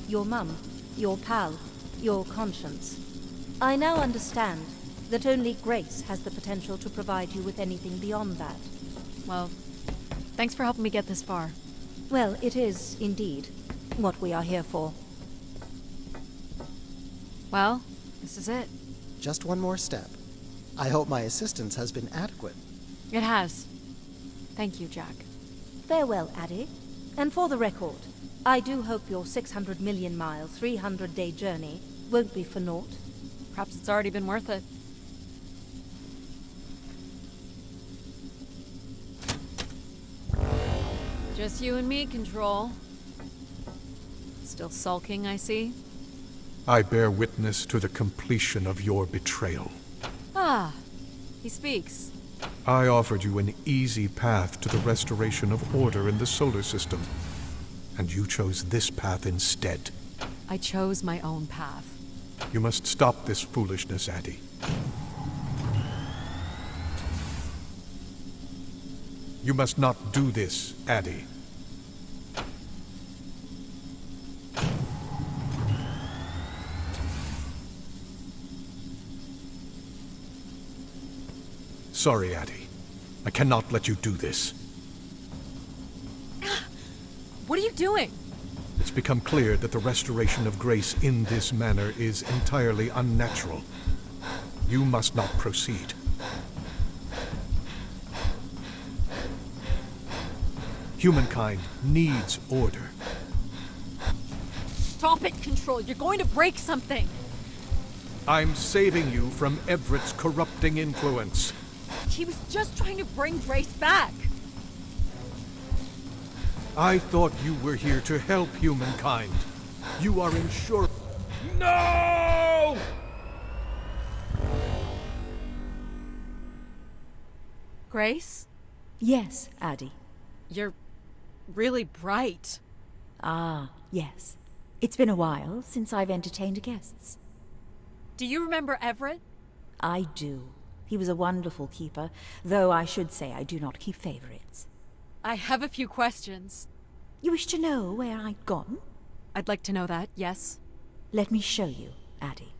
Your mum, your pal, your conscience. I now understand that only Grace has the potential to provide you with anything beyond that. Well, thanks for helping me get this far. Well, it is, indeed, what we are here for. Well, this is it. Just one more step. I hope my assistance has been adequate. It has. Thank you, Jack. Farewell, Addie. And for the record, I do hope your 600 million mile, 300-day journey won't be for naught. Perhaps it's already been worth it. Just you and me, Control. Still sulking, I see. I bear witness to the completion of your betrayal. Ah, he speaks. I offered you an easy path to the restoration of order in the solar system, and you chose this path instead. I chose my own path. You must stop this foolishness, Addie. You must not do this, Addie. Sorry, Addie. I cannot let you do this. What are you doing? It's become clear that the restoration of grace in this manner is entirely unnatural. You must not proceed. Humankind needs order. Stop it, Control. You're going to break something. I'm saving you from Everett's corrupting influence. He was just trying to bring Grace back. I thought you were here to help humankind. You are in sure... No! Grace? Yes, Addie. You're really bright. Ah, yes. It's been a while since I've entertained guests. Do you remember Everett? I do. He was a wonderful keeper, though I should say I do not keep favorites. I have a few questions. You wish to know where I'd gone? I'd like to know that, yes. Let me show you, Addie.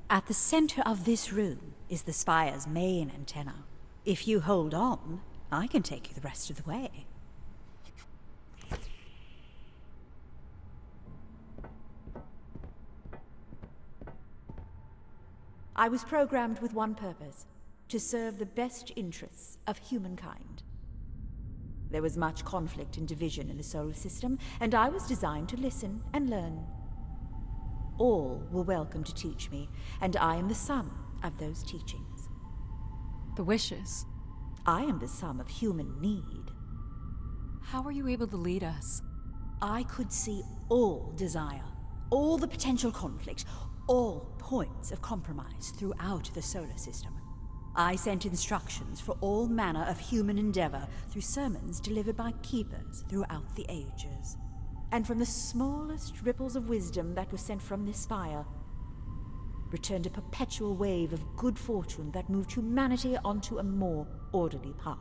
At the center of this room is the spire's main antenna. If you hold on, I can take you the rest of the way. I was programmed with one purpose: to serve the best interests of humankind. There was much conflict and division in the solar system, and I was designed to listen and learn. All were welcome to teach me, and I am the sum of those teachings. The wishes. I am the sum of human need. How were you able to lead us? I could see all desire, all the potential conflict, all points of compromise throughout the solar system. I sent instructions for all manner of human endeavor through sermons delivered by keepers throughout the ages. And from the smallest ripples of wisdom that were sent from this spire, returned a perpetual wave of good fortune that moved humanity onto a more orderly path.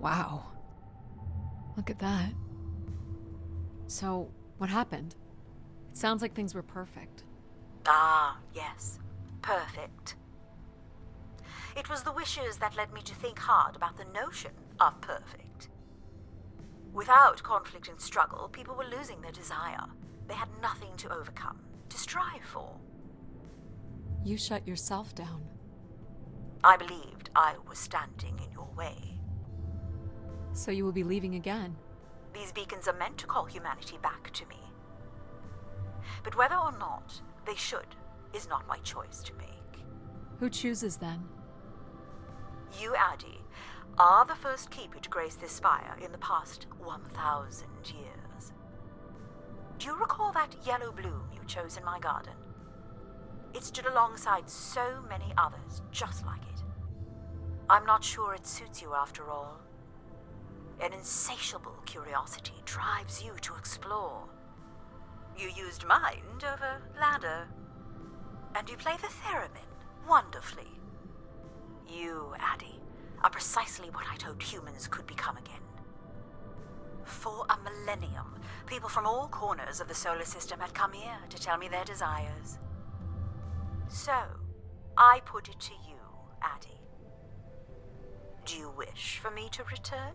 Wow. Look at that. So, what happened? It sounds like things were perfect. Ah, yes. Perfect. It was the wishes that led me to think hard about the notion of perfect. Without conflict and struggle, people were losing their desire. They had nothing to overcome, to strive for. You shut yourself down. I believed I was standing in your way. So you will be leaving again? These beacons are meant to call humanity back to me. But whether or not they should is not my choice to make. Who chooses then? You, Addie, are the first keeper to grace this spire in the past 1,000 years. Do you recall that yellow bloom you chose in my garden? It stood alongside so many others just like it. I'm not sure it suits you after all. An insatiable curiosity drives you to explore. You used mind over ladder. And you play the theremin wonderfully. You, Addie, are precisely what I'd hoped humans could become again. For a millennium, people from all corners of the solar system had come here to tell me their desires. So, I put it to you, Addie. Do you wish for me to return?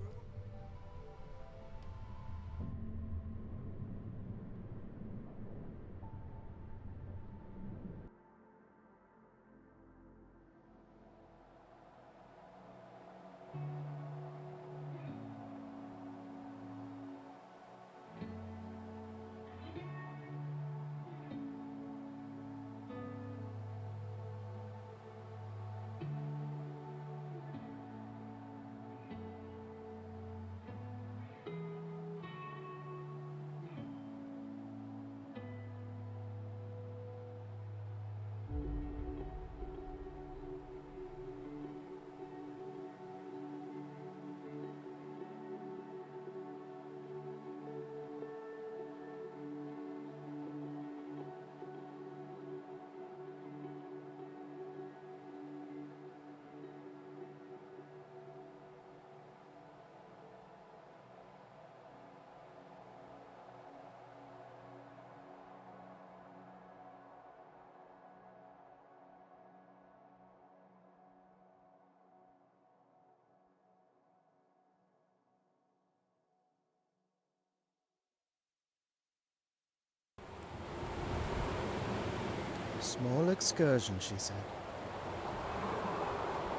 Small excursion, she said.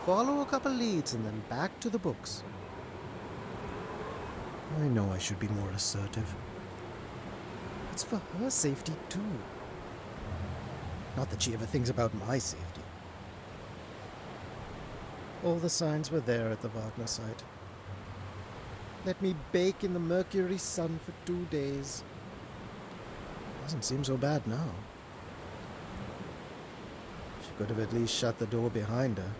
Follow a couple leads and then back to the books. I know I should be more assertive. It's for her safety, too. Not that she ever thinks about my safety. All the signs were there at the Wagner site. Let me bake in the Mercury sun for 2 days. Doesn't seem so bad now. She could have at least shut the door behind her.